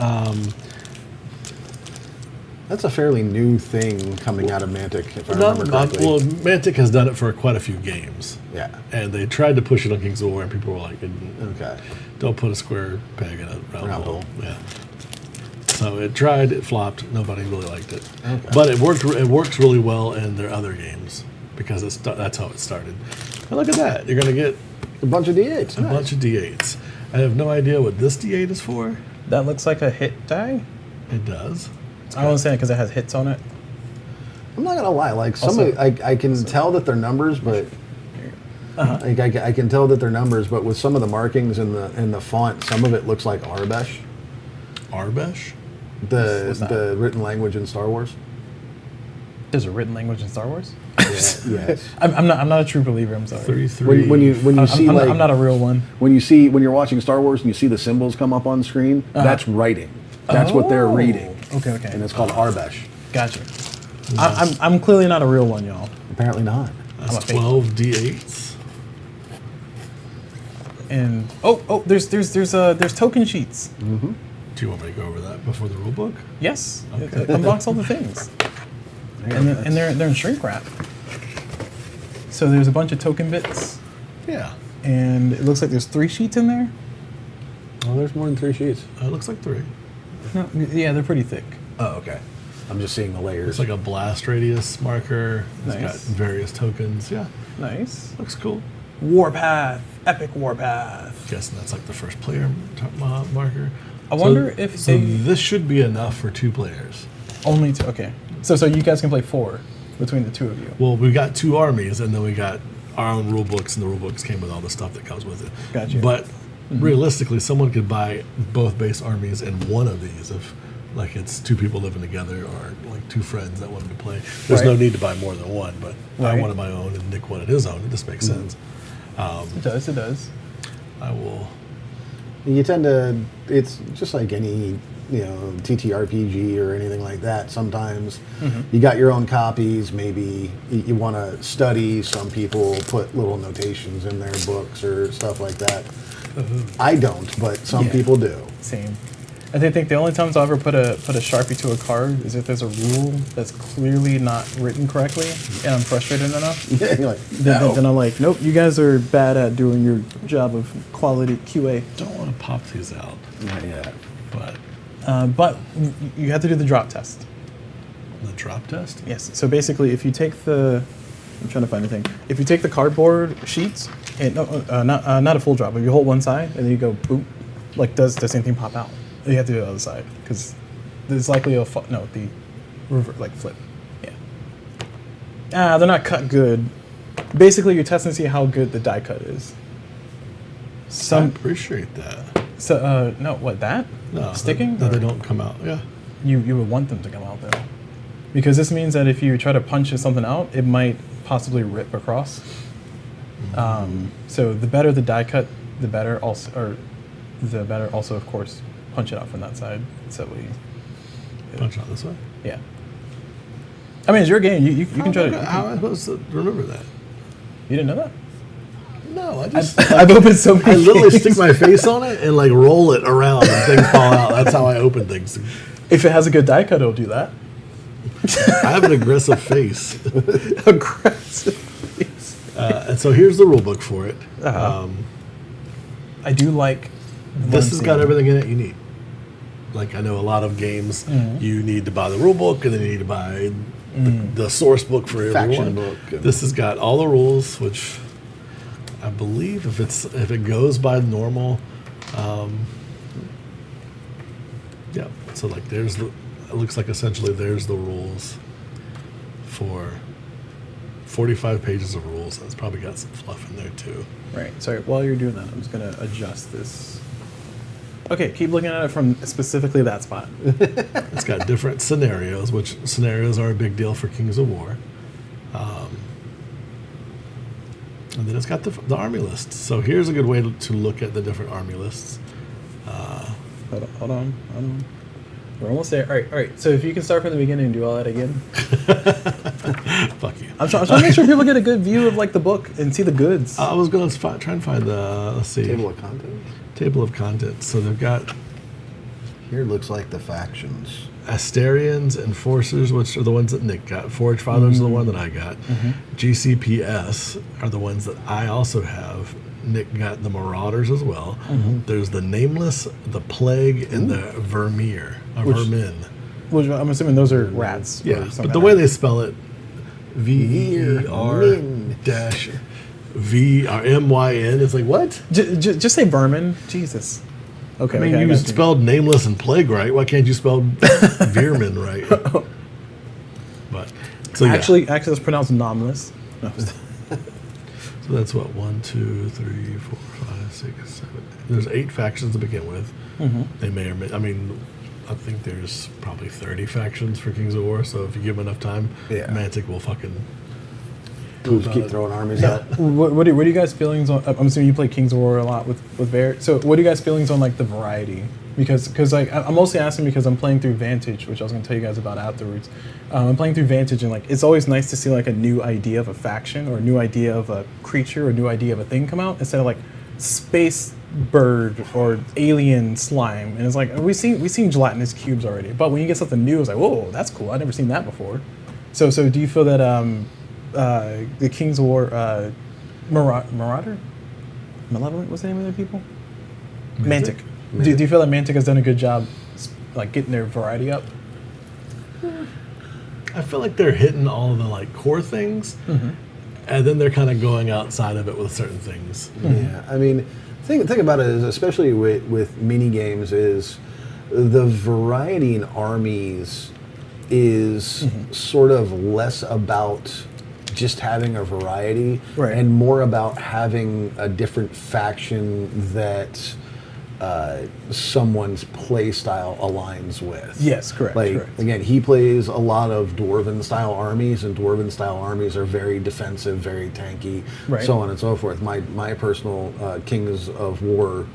That's a fairly new thing coming out of Mantic, if I remember correctly. well, Mantic has done it for quite a few games. Yeah. And they tried to push it on Kings of War, and people were like, Okay. "Don't put a square peg in a round Round hole." hole. Yeah. So it tried, it flopped. Nobody really liked it, Okay. but it worked. It works really well in their other games because that's how it started. And look at that! You're gonna get A bunch of D8s. a bunch of D8s. I have no idea what this D8 is for. That looks like a hit die. It does. I don't understand because it has hits on it. I'm not gonna lie, like some Also- of, I can tell that they're numbers, but Like I can tell that they're numbers, but with some of the markings in the font, some of it looks like Arbesh, Arbesh? the written language in Star Wars. There's a written language in Star Wars? Yes. I'm not a true believer, I'm sorry. 33. When you see I'm not a real one. when you're watching Star Wars and you see the symbols come up on screen, that's writing. That's what they're reading. Okay. And it's called Arbesh. Gotcha. I'm clearly not a real one, y'all. Apparently not. That's I'm a fake. 12 D8s. And there's token sheets. Do you want me to go over that before the rule book? Yes. Okay. It unlocks all the things. And they're in shrink wrap. So there's a bunch of token bits, Yeah. and it looks like there's 3 sheets in there. Oh, there's more than 3 sheets. It looks like 3. No, yeah, they're pretty thick. Oh, okay. I'm just seeing the layers. It's like a blast radius marker. It's got Nice. various tokens. Yeah. Nice. Looks cool. Warpath, epic Warpath. Guessing that's like the first player marker. I wonder if so they this should be enough for 2 players. only 2. Okay, so you guys can play 4 between the 2 of you. Well, we got 2 armies, and then we got our own rule books, and the rule books came with all the stuff that comes with it. Gotcha. But realistically, someone could buy both base armies and one of these if, like, it's 2 people living together or like 2 friends that wanted to play. There's no Right. need to buy more than one, but I Right. wanted my own, and Nick wanted his own. It just makes sense. It does. I will. You tend to, it's just like any, TTRPG or anything like that. Sometimes you got your own copies. Maybe you want to study. Some people put little notations in their books or stuff like that. I don't, but some Yeah. people do. Same. I think the only times I'll ever put a Sharpie to a card is if there's a rule that's clearly not written correctly, and I'm frustrated enough. Yeah, you're like, Then I'm like, nope, you guys are bad at doing your job of quality QA. Don't want to pop these out, not yet. but You have to do the drop test. the drop test? Yes. So basically, if you take I'm trying to find the thing. If you take the cardboard sheets, and not a full drop. If you hold one side and then you go boop, like does anything pop out? You have to do the other side because there's likely the flip. Yeah. They're not cut good. Basically, you're testing to see how good the die cut is. I appreciate that. So no, what that? No, Sticking? that they Or- don't come out. Yeah. You would want them to come out though, because this means that if you try to punch something out, it might possibly rip across. So the better the die cut, the better also of course punch it out from that side. So Punch out this way. yeah. I mean, it's your game. You can try to. How am I supposed to remember that? You didn't know that? No, I just I've opened so many. I literally games. stick my face on it and like roll it around and things fall out. That's how I open things. If it has a good die cut, it'll do that. I have an aggressive face. Aggressive. And so here's the rule book for it. I do like. This has got everything in it you need. Like, I know a lot of games, you need to buy the rule book and then you need to buy the source book for every Faction one. book. This has got all the rules, which I believe if it goes by normal, yeah. So like it looks like essentially there's the rules for 45 pages of rules. And it's probably got some fluff in there too. Right. Sorry. While you're doing that, I'm just gonna adjust this. Okay. Keep looking at it from specifically that spot. It's got different scenarios, which scenarios are a big deal for Kings of War. And then it's got the army list. So here's a good way to look at the different army lists. Hold on. We're almost there. All right. So if you can start from the beginning and do all that again. Fuck you. I'm trying to make sure people get a good view of like the book and see the goods. I was going to try and find the, let's see. Table of contents. Table of contents. So they've got Here looks like the factions. Asterians, Enforcers, which are the ones that Nick got. Forge Fathers are the one that I got. GCPS are the ones that I also have. Nick got the Marauders as well. There's the Nameless, the Plague, and the Vermeer. Vermin. Which I'm assuming those are rats. or Yeah, something but the like way that. they spell it, VER-VRMYN, it's like, what? Just say vermin. Jesus. Okay. I mean, okay, you got spelled Nameless and Plague right. Why can't you spell Veerman right? But so yeah. Actually, it's pronounced nomless. No. So So that's what, 1, 2, 3, 4, 5, 6, 7. There's 8 factions to begin with. They may or may. I mean, I think there's probably 30 factions for Kings of War. So if you give them enough time, Mantic will fucking. We'll just keep throwing armies out. What are you guys' feelings on? I'm assuming you play Kings of War a lot with Bear. So what are you guys' feelings on like the variety? Because like I'm mostly asking because I'm playing through Vantage, which I was going to tell you guys about afterwards. I'm playing through Vantage, and like it's always nice to see like a new idea of a faction or a new idea of a creature or a new idea of a thing come out instead of like space bird or alien slime. And it's like we've seen gelatinous cubes already, but when you get something new, it's like, whoa, that's cool. I've never seen that before. So do you feel that the Kings of War Marauder, Malevolent, what's the name of their people? Mantic. Do you feel that Mantic has done a good job, like getting their variety up? I feel like they're hitting all of the like core things, and then they're kind of going outside of it with certain things. Yeah, I mean, think about it, is especially with mini games, is the variety in armies is sort of less about just having a variety and more about having a different faction that someone's play style aligns with. Yes, correct. Again, he plays a lot of dwarven style armies, and dwarven style armies are very defensive, very tanky, so on and so forth. My personal Kings of War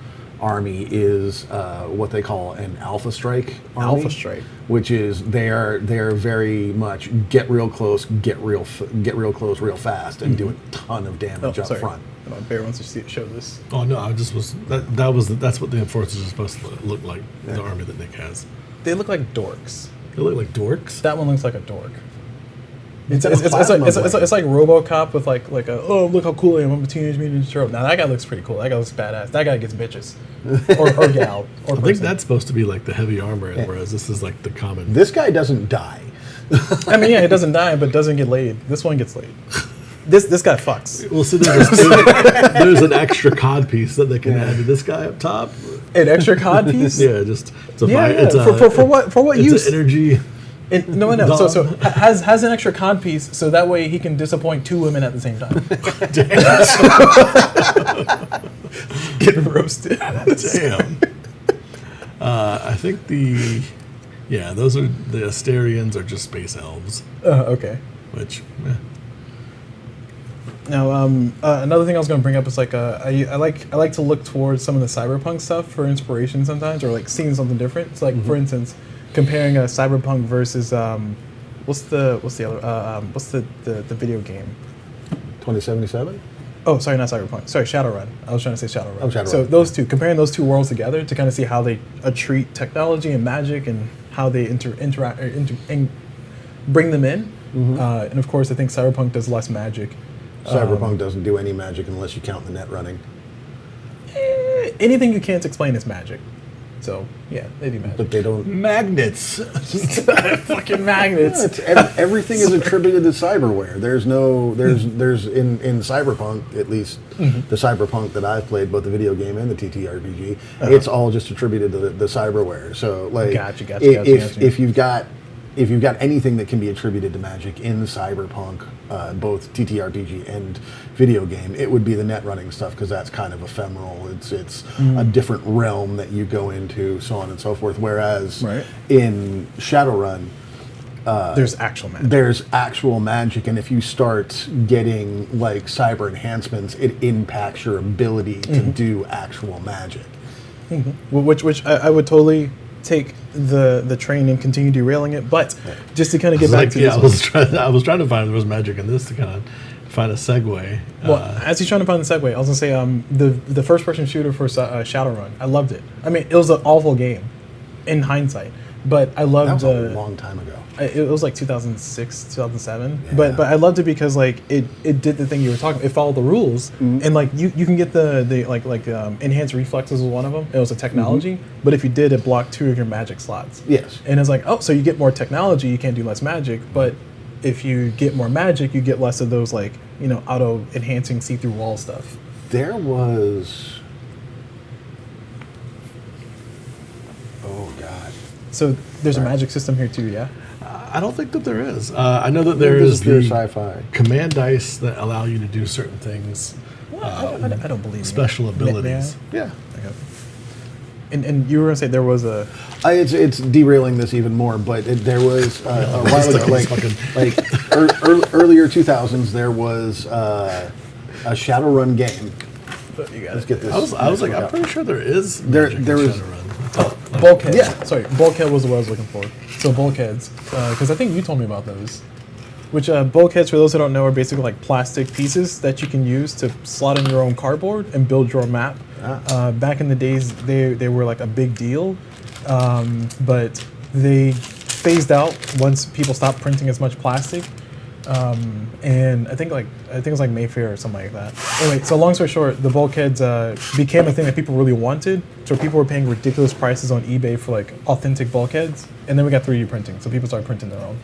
army is what they call an Alpha Strike army. Alpha Strike, which is they're very much get real close, get real close, real fast, and do a ton of damage up front. Bear wants to show this. Oh no, I just was that's what the enforcers are supposed to look like. The army that Nick has. They look like dorks. They look like dorks. That one looks like a dork. It's like RoboCop with like a look how cool I am, I'm a Teenage Mutant Ninja Turtle. Now that guy looks pretty cool. That guy looks badass. That guy gets bitches, or gal, or I think that's supposed to be like the heavy armor, whereas this is like the common. This guy doesn't die. I mean, yeah, it doesn't die, but doesn't get laid. This one gets laid. This guy fucks. Well, so there's an extra cod piece that they can add to this guy up top. An extra cod piece? Yeah, just it's a for what it's use? An energy. No. So has an extra cod piece, so that way he can disappoint 2 women at the same time. Getting roasted. Damn. I think those are the Asterians are just space elves. Okay. Which. Now, another thing I was going to bring up is like I like to look towards some of the cyberpunk stuff for inspiration sometimes, or like seeing something different. It's like, for instance, comparing a cyberpunk versus what's the video game? 2077. Oh, sorry, not cyberpunk. Sorry, Shadowrun. I was trying to say Shadowrun. Oh, Shadowrun. So those two, comparing those two worlds together to kind of see how they treat technology and magic and how they interact and bring them in. And of course, I think cyberpunk does less magic. Cyberpunk doesn't do any magic unless you count the net running. Anything you can't explain is magic. So, yeah, they do magic. But they don't... Magnets. Fucking magnets. Everything is attributed to cyberware. There's in Cyberpunk, at least the Cyberpunk that I've played, both the video game and the TTRPG, it's all just attributed to the cyberware. So, like, Gotcha. If you've got anything that can be attributed to magic in Cyberpunk, both TTRPG and video game, it would be the net running stuff, because that's kind of ephemeral. It's a different realm that you go into, so on and so forth. Whereas in Shadowrun, there's actual magic. There's actual magic, and if you start getting like cyber enhancements, it impacts your ability to do actual magic. Which I would totally take the train and continue derailing it, but just to kind of get back to this. I was trying to find if there was magic in this to kind of find a segue. Well, as he's trying to find the segue, I was gonna say the first person shooter for Shadowrun, I loved it. I mean, it was an awful game in hindsight, but I loved. That was a long time ago. It was like 2006, 2007. Yeah. But I loved it because like it did the thing you were talking about. It followed the rules, and like you can get the enhanced reflexes was one of them. It was a technology, but if you did, it blocked 2 of your magic slots. Yes. And it's like, oh, so you get more technology, you can't do less magic, but if you get more magic, you get less of those like auto enhancing see-through wall stuff. There was. Oh God. So there's a magic system here too, yeah. I don't think that there is. I know that there is the sci-fi command dice that allow you to do certain things. I don't believe special you. abilities. Yeah. Okay. And you were gonna say there was a. It's derailing this even more, but there was a while ago, earlier 2000s, there was a Shadowrun game. You got Let's it. get this. I was like, I'm pretty sure there is. There Magic in was- Shadowrun. Bulkheads. Yeah. Sorry, bulkhead was what I was looking for. So bulkheads, because I think you told me about those. Which bulkheads, for those who don't know, are basically like plastic pieces that you can use to slot in your own cardboard and build your own map. Back in the days, they were like a big deal, but they phased out once people stopped printing as much plastic. And I think it was like Mayfair or something like that. Anyway, so long story short, the bulkheads became a thing that people really wanted. So people were paying ridiculous prices on eBay for like authentic bulkheads, and then we got 3D printing, so people started printing their own.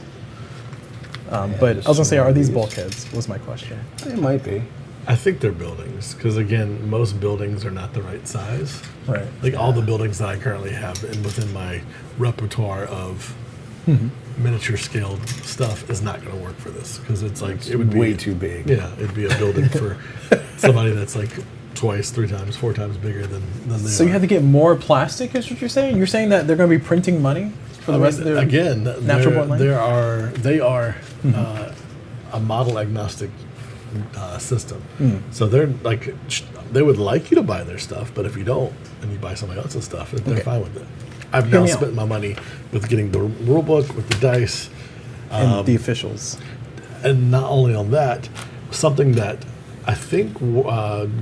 But I was gonna say, are these bulkheads? Was my question. It might be. I think they're buildings because again, most buildings are not the right size. Right. Like all the buildings that I currently have and within my repertoire of miniature scaled stuff is not going to work for this because it's like it would be way too big. Yeah, it'd be a building for somebody that's like twice, 3 times, 4 times bigger than they So are. you have to get more plastic, is what you're saying? You're saying that they're going to be printing money for the rest of their again, natural born land? they are a model agnostic system. So they're like they would like you to buy their stuff, but if you don't and you buy somebody else's stuff, they're Okay. fine with it. I've Hear now me out. spent my money with getting the rule book, with the dice, And the officials. and not only on that, something that I think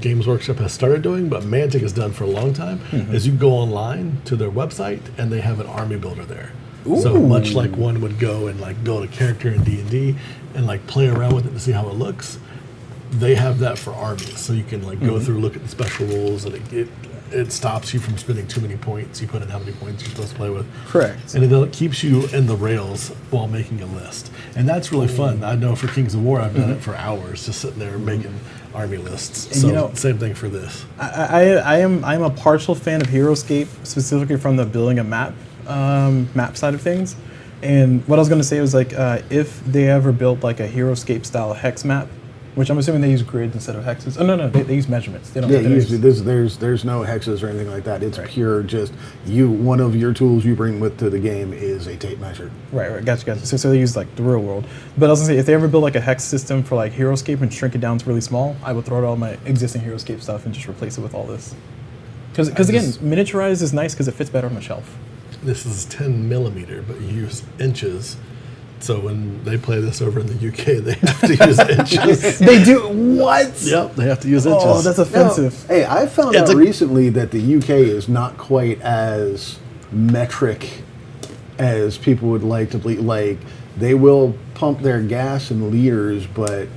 Games Workshop has started doing, but Mantic has done for a long time, is you go online to their website and they have an army builder there. So much like one would go and like build a character in D&D and like play around with it to see how it looks, they have that for armies. So you can like go through, look at the special rules, and it stops you from spending too many points. You put in how many points you're supposed to play with. Correct. And it keeps you in the rails while making a list. And that's really fun. I know for Kings of War, I've done it for hours, just sitting there making army lists. And So you know- same thing for this. I'm a partial fan of HeroScape, specifically from the building a map side of things. And what I was going to say was like if they ever built like a HeroScape style hex map, which I'm assuming they use grids instead of hexes. Oh no, they use measurements. They don't. Yeah, they don't usually use- there's no hexes or anything like that. It's pure just one of your tools you bring with to the game is a tape measure. Right, gotcha. So they use like the real world. But I was gonna say, if they ever build like a hex system for like HeroScape and shrink it down to really small, I would throw out all my existing HeroScape stuff and just replace it with all this. Because again, miniaturized is nice because it fits better on the shelf. This is 10 millimeter, but you use inches. So when they play this over in the UK, they have to use inches. They do what? Yep, they have to use inches. Oh, that's offensive. Hey, I found It's out a- recently that the UK is not quite as metric as people would like to believe. Like, they will pump their gas in liters, but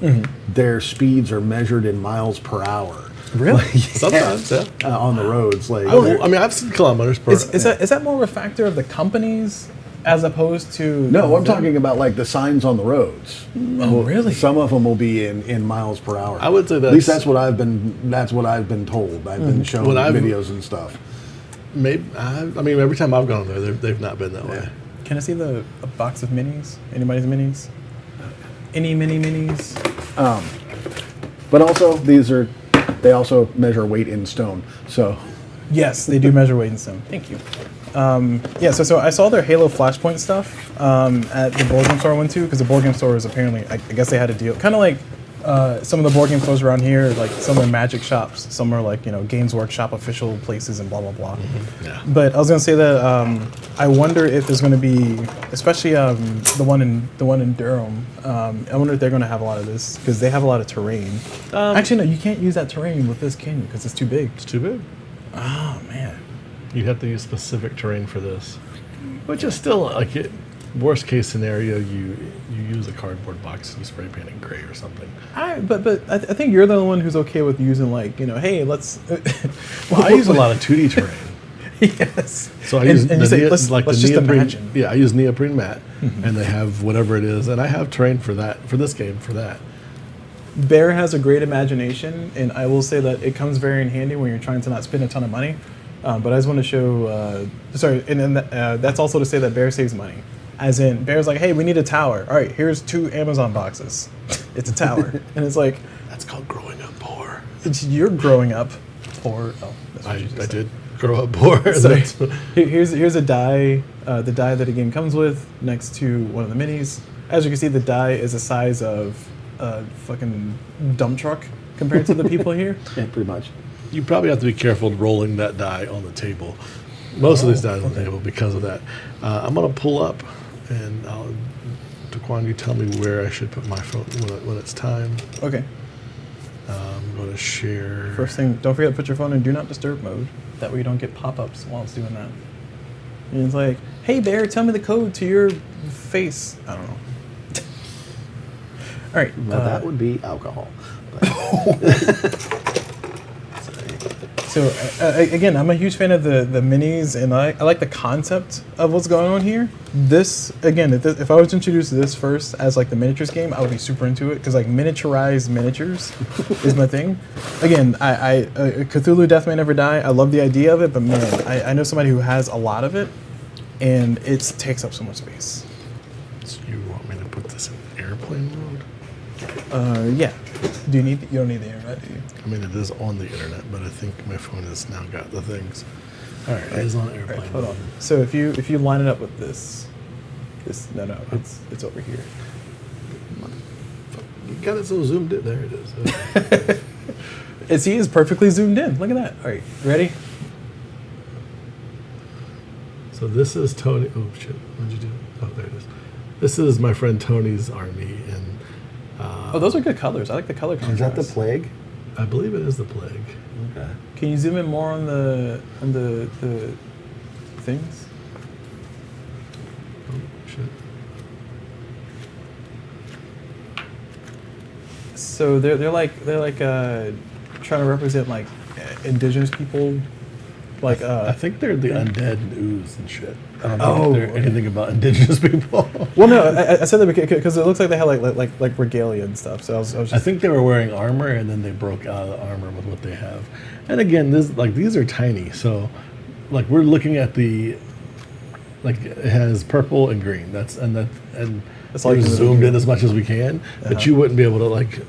their speeds are measured in miles per hour. Really? Sometimes, yeah. On the roads. Like, Well, I mean, I've seen kilometers per. Is that more of a factor of the companies as opposed to? no, I'm talking about like the signs on the roads. Oh, really? Some of them will be in miles per hour. I would say at least that's what I've been told. I've been shown When I've- videos and stuff. Maybe. I mean, every time I've gone there, they've not been that way. Can I see a box of minis? Anybody's minis? Any minis? But also, they also measure weight in stone. So Yes, they do measure weight in stone. Thank you. So I saw their Halo Flashpoint stuff at the board game store I went to because the board game store is apparently, I guess they had a deal. Kind of like some of the board game stores around here, like some are Magic shops, some are like, Games Workshop official places and blah, blah, blah. Yeah. But I was going to say that I wonder if there's going to be, especially the one in Durham, I wonder if they're going to have a lot of this because they have a lot of terrain. Actually, no, you can't use that terrain with this, can you? Because it's too big. It's too big. Oh, man. You have to use specific terrain for this, which is still like worst case scenario. You use a cardboard box and you spray paint it gray or something. But I think you're the one who's okay with using like, hey, let's. Well, I use a lot of 2D terrain. Yes. So I use and you say, let's just neoprene. imagine. Yeah, I use neoprene mat, and they have whatever it is, and I have terrain for that for this game for that. Bear has a great imagination, and I will say that it comes very in handy when you're trying to not spend a ton of money. But I just want to show. That's also to say that Bear saves money. As in, Bear's like, hey, we need a tower. All right, here's 2 Amazon boxes. It's a tower, and it's like, That's called growing up poor. you're growing up poor. Oh, that's what I you just said. did grow up poor. So That's- here's a die, the die that a game comes with next to one of the minis. As you can see, the die is the size of a fucking dump truck compared to the people here. Yeah, pretty much. you probably have to be careful rolling that die on the table. Most of these dies on the table because of that. I'm going to pull up, and Daquan, you tell me where I should put my phone when it's time. Okay. I'm going to share. First thing, don't forget to put your phone in do not disturb mode. That way you don't get pop-ups while it's doing that. And it's like, hey bear, tell me the code to your face. I don't know. All right. Well, that would be alcohol. So again, I'm a huge fan of the minis, and I like the concept of what's going on here. This again, if I was to introduce this first as like the miniatures game, I would be super into it because like miniaturized miniatures is my thing. Again, I Cthulhu Death May Never Die. I love the idea of it, but man, I know somebody who has a lot of it, and it takes up so much space. So you want me to put this in airplane mode? Yeah. You don't need the internet, do you? I mean, it is on the internet, but I think my phone has now got the things. All right, it is on airplane. All right, hold on. So if you line it up with this, no, it's over here. You got it so zoomed in. There it is. He is perfectly zoomed in. Look at that. All right, ready? So this is Tony. Oh shit! What'd you do? Oh, there it is. This is my friend Tony's army, and Oh, those are good colors. I like the color contrast. Is that the plague? I believe it is the plague. Okay. Can you zoom in more on the things? Oh shit! So they're like trying to represent like indigenous people, like I think they're the undead and ooze and shit. I don't Oh, think they're okay. anything about indigenous people. Well, no, I said that because it looks like they had like regalia and stuff. So I was just I think they were wearing armor, and then they broke out of the armor with what they have. And again, these are tiny, so like we're looking at the it has purple and green. That's all we're you can zoomed do. in as much as we can, but Uh-huh. you wouldn't be able to like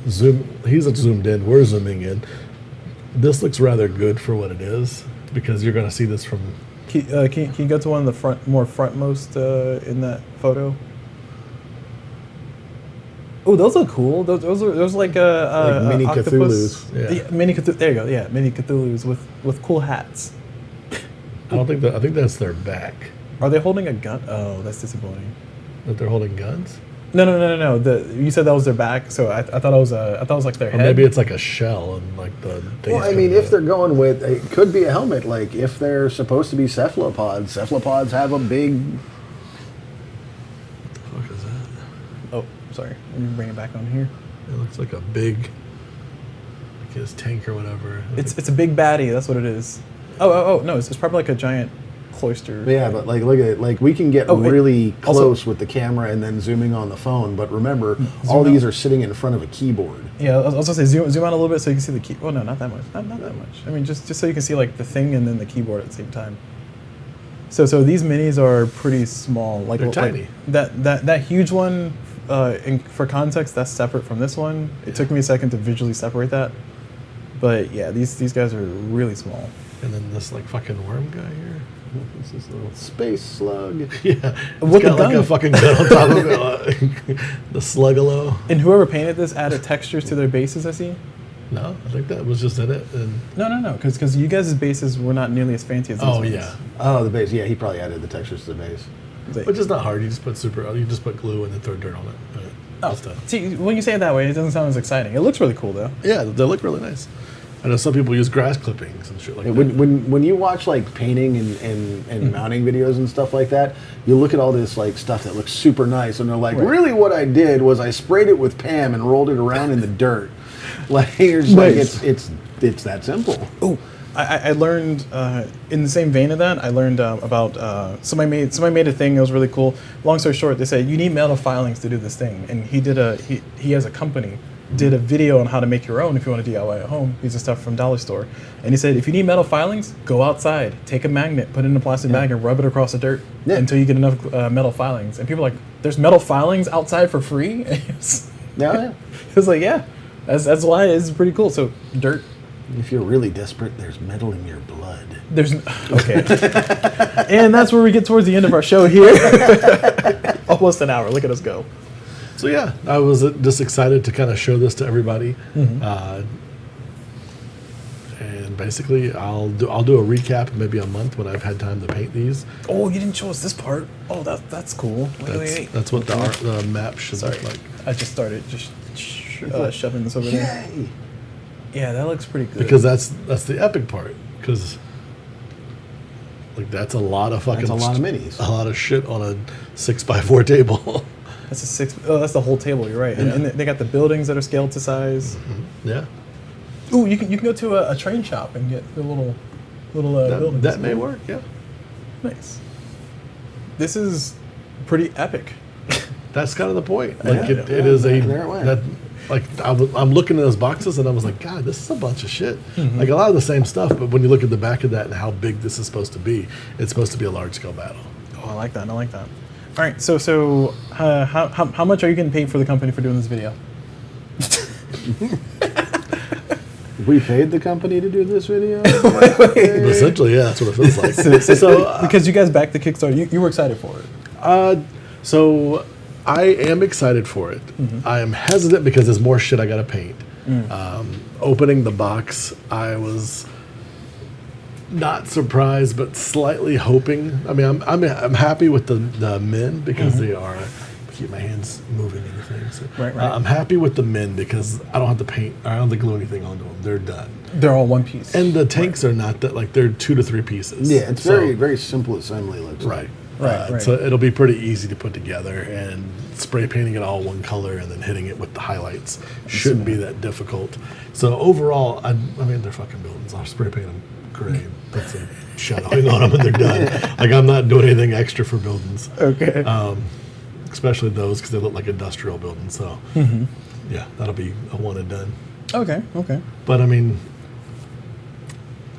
zoom. He's zoomed in. We're zooming in. This looks rather good for what it is because you're going to see this from. Can you go to one of the more frontmost in that photo? Oh, those look cool. Those are like mini octopus. Cthulhus. Yeah. Mini Cthulhu. There you go. Yeah, mini Cthulhus with cool hats. I think that's their back. Are they holding a gun? Oh, that's disappointing. That they're holding guns. No. You said that was their back, so I thought it was like their Or head. maybe it's like a shell and like the. things Well, I mean, coming if out. they're going with, it could be a helmet. Like if they're supposed to be cephalopods, cephalopods have a big. What the fuck is that? Oh, sorry. Let me bring it back on here. It looks like a big, like his tank or whatever. It's a big baddie. That's what it is. Oh no, it's probably like a giant cloister. Yeah, but like look at it. Like we can get Oh, really also- close with the camera and then zooming on the phone. But remember, all out. these are sitting in front of a keyboard. Yeah, I was gonna say zoom out a little bit so you can see the key. Oh no, not that much. Not that much. I mean, just so you can see like the thing and then the keyboard at the same time. So these minis are pretty small. Like They're tiny. That huge one. For context, that's separate from this one. It took me a second to visually separate that. But yeah, these guys are really small. And then this like fucking worm guy here. This is a little space slug. Yeah, it's With got the like a gun. fucking gun on top of it. The sluggalo. And whoever painted this added textures to their bases. I see. No, I think that was just in it. And No, because you guys' bases were not nearly as fancy as these oh ones. yeah, Oh, the base. Yeah, he probably added the textures to the base. It's like- which is not hard. You just put you just put glue and then throw dirt on it. And it's done. See, when you say it that way, it doesn't sound as exciting. It looks really cool though. Yeah, they look really nice. I know some people use grass clippings and shit like that. When you watch like painting and mounting videos and stuff like that, you look at all this like stuff that looks super nice, and they're like, Right. really, what I did was I sprayed it with Pam and rolled it around in the dirt. Like you're just like Nice. it's that simple. Oh, I learned in the same vein of that. I learned about somebody made a thing that was really cool. Long story short, they said you need metal filings to do this thing, and he has a company did a video on how to make your own if you want to DIY at home using stuff from Dollar Store. And he said if you need metal filings, go outside, take a magnet, put it in a plastic bag, and rub it across the dirt until you get enough metal filings. And people are like, there's metal filings outside for free. Yeah, It was like, yeah. That's why it's pretty cool. So dirt. If you're really desperate, there's metal in your blood. There's okay, and that's where we get towards the end of our show here. Almost an hour. Look at us go. So yeah, I was just excited to kind of show this to everybody, and basically I'll do a recap maybe a month when I've had time to paint these. Oh, you didn't show us this part. Oh, that's cool. Wait. That's what the map should look like. I just started shoving this over there. Yeah, that looks pretty good. Because that's the epic part. Because like that's a lot of fucking. That's a lot of minis. A lot of shit on a 6x4 table. That's a 6. Oh, that's the whole table. You're right. And they got the buildings that are scaled to size. Yeah. Ooh, you can go to a train shop and get the little buildings. That may work. Yeah. Nice. This is pretty epic. That's kind of the point. Yeah, Like it is a there it went. that. Like I'm looking at those boxes and I was like, God, this is a bunch of shit. Like a lot of the same stuff, but when you look at the back of that and how big this is supposed to be, it's supposed to be a large scale battle. Oh, I like that. All right. So how much are you getting paid for the company for doing this video? We paid the company to do this video. Essentially, yeah, that's what it feels like. So Because you guys backed the Kickstarter, you were excited for it. So I am excited for it. I am hesitant because there's more shit I got to paint. Opening the box, I was not surprised, but slightly hoping. I mean, I'm happy with the men because they are. Keep my hands moving and everything. So, Right. I'm happy with the men because I don't have to paint. I don't have to glue anything onto them. They're done. They're all one piece. And the tanks are not that like they're 2 to 3 pieces. Yeah, it's So- very simple assembly. Looks like. Right. So it'll be pretty easy to put together, and spray painting it all one color and then hitting it with the highlights shouldn't be that difficult. So overall, I mean, they're fucking buildings. I'll spray paint them gray, put some shadowing on them, and they're done. Like I'm not doing anything extra for buildings. Okay. Especially those because they look like industrial buildings. So yeah, that'll be a one and done. Okay. But I mean,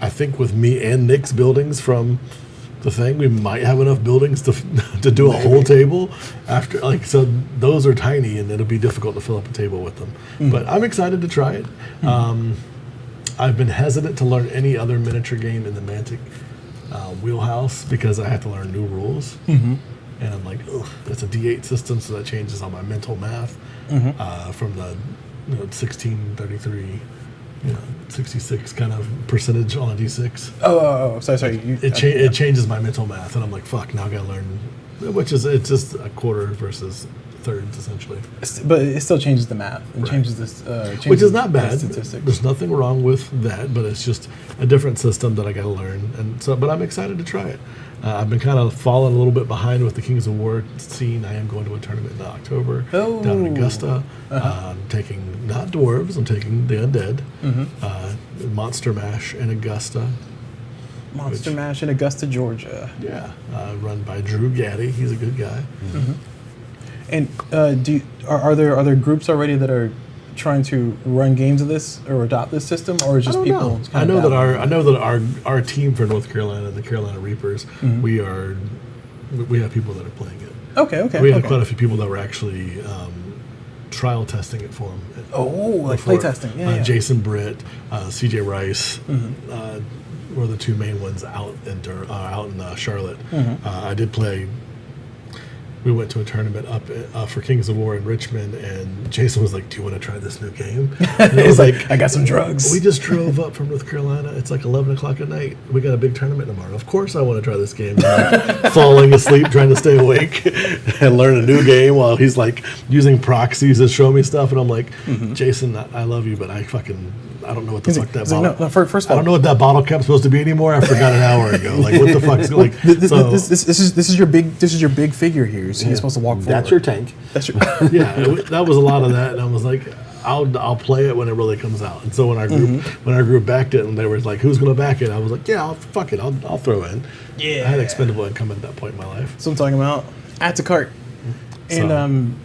I think with me and Nick's buildings from the thing, we might have enough buildings to do a whole table after. Like so, those are tiny, and it'll be difficult to fill up a table with them. But I'm excited to try it. I've been hesitant to learn any other miniature game in the Mantic wheelhouse because I have to learn new rules. And I'm like, ugh, it's a D8 system, so that changes all my mental math from the 1633, 66 kind of percentage on a D6. Oh, sorry. It changes my mental math, and I'm like, fuck, now I gotta learn, it's just a quarter versus thirds, essentially. But it still changes the math and changes this. Which is not bad. Statistics. There's nothing wrong with that, but it's just a different system that I gotta learn. And so, but I'm excited to try it. I've been kind of falling a little bit behind with the Kings of War scene. I am going to a tournament in October down in Augusta. I'm taking not dwarves, I'm taking the undead. Monster Mash in Augusta. Monster Mash in Augusta, Georgia. Yeah, run by Drew Gaddy. He's a good guy. And are there groups already that are trying to run games of this or adopt this system, or is just people? I know that our team for North Carolina, the Carolina Reapers, we have people that are playing it. Okay. We have quite a few people that were actually trial testing it for them. Oh, like play testing. Yeah. Jason Britt, CJ Rice were the two main ones out in Charlotte. I did play. We went to a tournament up for Kings of War in Richmond, and Jason was like, "Do you want to try this new game?" And I was like, "I got some drugs." We just drove up from North Carolina. It's like 11 o'clock at night. We got a big tournament tomorrow. Of course, I want to try this game. Like, falling asleep, trying to stay awake, and learn a new game while he's like using proxies to show me stuff. And I'm like, Jason, I love you, but I don't know what the fuck that bottle. No, first of all, I don't know what that bottle cap's supposed to be anymore. I forgot an hour ago. Like, what the fuck's like? This is your big figure here. So you're supposed to walk forward. That's your tank. That's your. Yeah, that was a lot of that, and I was like, I'll play it when it really comes out. And so when our group backed it, and they were like, "Who's going to back it?" I was like, "Yeah, fuck it, I'll throw in." Yeah, I had expendable income at that point in my life. So I'm talking about add to cart, and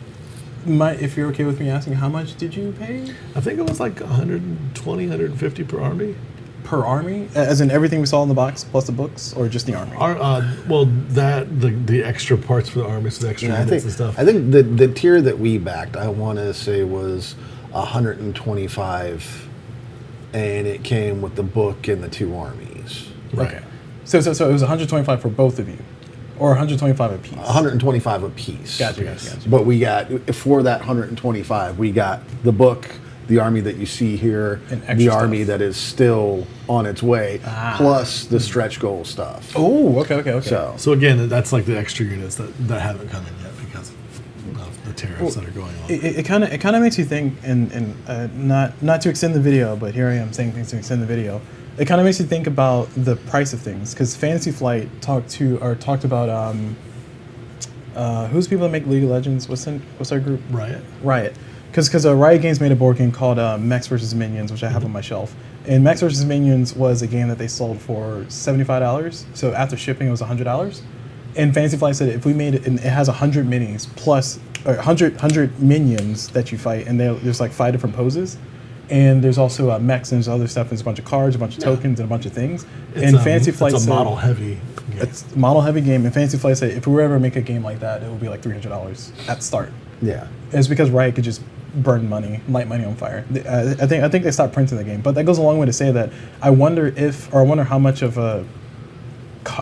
if you're okay with me asking, how much did you pay? I think it was like 120, 150 per army. Per army, as in everything we saw in the box plus the books, or just the army? The extra parts for the army, so the extra units and stuff. I think the tier that we backed, I want to say was $125, and it came with the book and the 2 armies. Right. Okay. So it was 125 for both of you, or 125 a piece. 125 a piece. Gotcha. But we got, for that 125, we got the book, the army that you see here, And extra the army stuff. that is still on its way, plus the stretch goal stuff. Oh, okay. So again, that's like the extra units that haven't come in yet because of the tariffs that are going on. It kind of makes you think, and not to extend the video, but here I am saying things to extend the video. It kind of makes you think about the price of things, because Fantasy Flight talked about who's the people that make League of Legends? What's our group? Riot. Because Riot Games made a board game called Mechs vs. Minions, which I have on my shelf. And Mechs vs. Minions was a game that they sold for $75. So after shipping, it was $100. And Fantasy Flight said if we made it, and it has 100 minis plus 100 minions that you fight, and there's like 5 different poses. And there's also mechs, and there's other stuff. There's a bunch of cards, a bunch of tokens, and a bunch of things. And Fantasy Flight it's a said, model heavy game. It's a model heavy game. And Fantasy Flight said if we were ever make a game like that, it would be like $300 at the start. yeah. It's because Riot could just burn money, light money on fire. I think they stopped printing the game, but that goes a long way to say that I wonder how much of a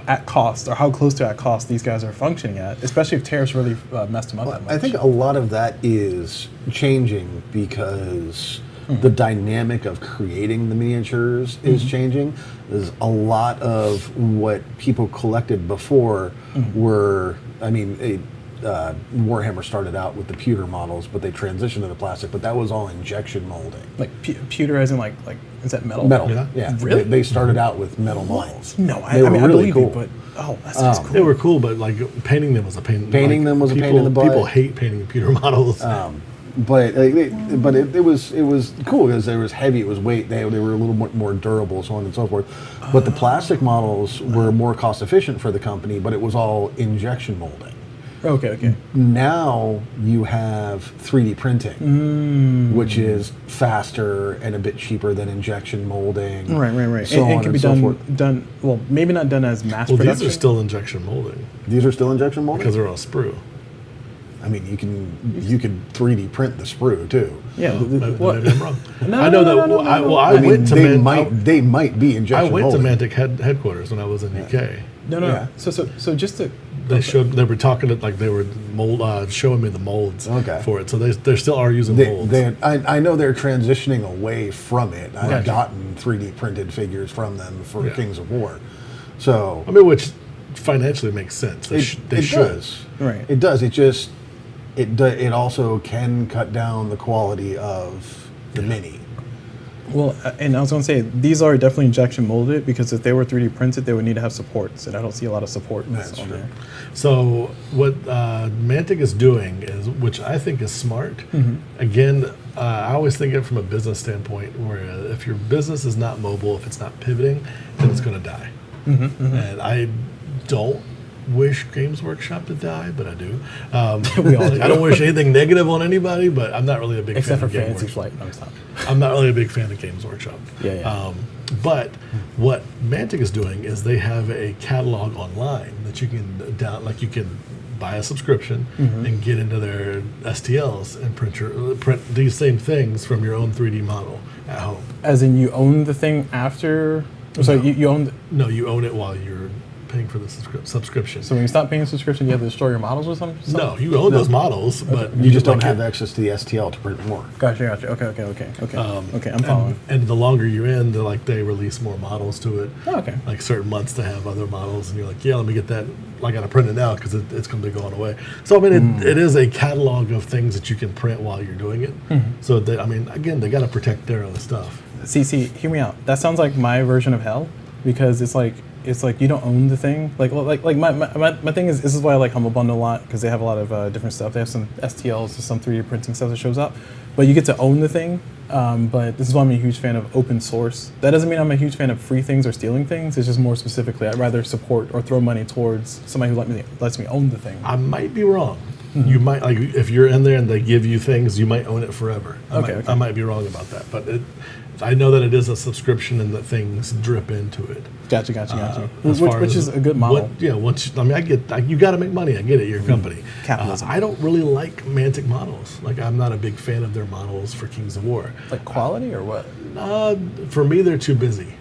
at cost, or how close to at cost these guys are functioning at, especially if tariffs really messed them up that much. I think a lot of that is changing because the dynamic of creating the miniatures is changing. There's a lot of what people collected before were, Warhammer started out with the pewter models, but they transitioned to the plastic, but that was all injection molding. Like pewter, as in like is that metal? Metal, Yeah. yeah. Really? They started out with metal models. No, They were I really believe cool. you, but that sounds cool. They were cool, but like painting them was a pain. Painting them was a pain in the butt. People hate painting pewter models. But it was cool because it was heavy, it was weight. They were a little more durable, so on and so forth. But the plastic models were more cost efficient for the company, but it was all injection molding. Okay. Now you have 3D printing, which is faster and a bit cheaper than injection molding. Right. So and on can and be so forth. done. Well, maybe not done as mass Well, production. these are still injection molding These are still injection molding? because they're on sprue. I mean, you can 3D print the sprue too. Yeah. Maybe I'm wrong. No, I know no, that. no, no, I no. well, I I mean, went to they might be I injection went to molding. Mantic headquarters when I was in UK. No. Yeah. So just to They were talking to, like they were showing me the molds for it. So they still are using molds. I know they're transitioning away from it. I've Gotcha. gotten 3D printed figures from them for Yeah. Kings of War. So I mean, which financially makes sense. They it should. does. Right. It does. It also can cut down the quality of the mini. Well, and I was going to say, these are definitely injection molded, because if they were 3D printed, they would need to have supports, and I don't see a lot of support That's on true. there. So what Mantic is doing is, which I think is smart. Again, I always think of it from a business standpoint, where if your business is not mobile, if it's not pivoting, then it's going to die. And I don't wish Games Workshop to die, but I do. We all do. I don't wish anything negative on anybody, but I'm not really a big Except fan for of Games Fantasy Workshop. Flight. No, stop. I'm not really a big fan of Games Workshop. Yeah. But what Mantic is doing is they have a catalog online that you can you can buy a subscription and get into their STLs and print these same things from your own 3D model at home. As in, you own the thing after. So you own. No, you own it while you're paying for the subscription. So when you stop paying a subscription, you have to destroy your models or something. No, you own those models, but You just don't like have access to the STL to print more. Gotcha. Okay. I'm following. And the longer you're in, they release more models to it. Oh, okay. Like certain months to have other models, and you're like, yeah, let me get that. I got to print it now because it's going to be going away. So I mean, it is a catalog of things that you can print while you're doing it. So again, they got to protect their other stuff. See, hear me out. That sounds like my version of hell, because it's like you don't own the thing. Like my thing is, this is why I like Humble Bundle a lot, because they have a lot of different stuff. They have some STLs, some 3D printing stuff that shows up, but you get to own the thing. But this is why I'm a huge fan of open source. That doesn't mean I'm a huge fan of free things or stealing things. It's just more specifically, I'd rather support or throw money towards somebody who lets me own the thing. I might be wrong. You might, if you're in there and they give you things, you might own it forever. I might be wrong about that, but I know that it is a subscription and that things drip into it. Gotcha. As far Which as is a good model. You got to make money. I get it. You're a company. Capitalism. I don't really like Mantic models. Like, I'm not a big fan of their models for Kings of War. Like quality or what? For me, they're too busy.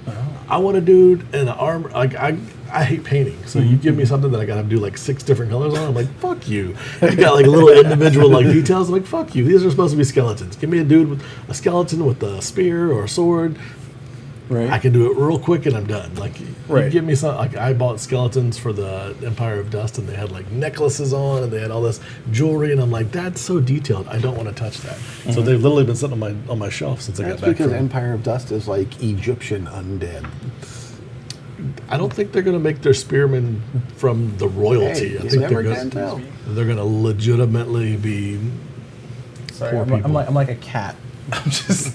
Oh. I want a dude in an armor. Like, I hate painting. So you give me something that I got to do like 6 different colors on. I'm like, fuck you. You got like little individual like details. I'm like, fuck you. These are supposed to be skeletons. Give me a dude with a skeleton with a spear or a sword. Right. I can do it real quick and I'm done. Like, you Right. give me some. Like, I bought skeletons for the Empire of Dust, and they had like necklaces on, and they had all this jewelry, and I'm like, that's so detailed. I don't want to touch that. So they've literally been sitting on my shelf since I got That's back. because from Empire of Dust is like Egyptian undead. I don't think they're going to make their spearmen from the royalty. Hey, I you think never can tell. they're going to legitimately be. Sorry, Poor I'm people. like a cat. I'm just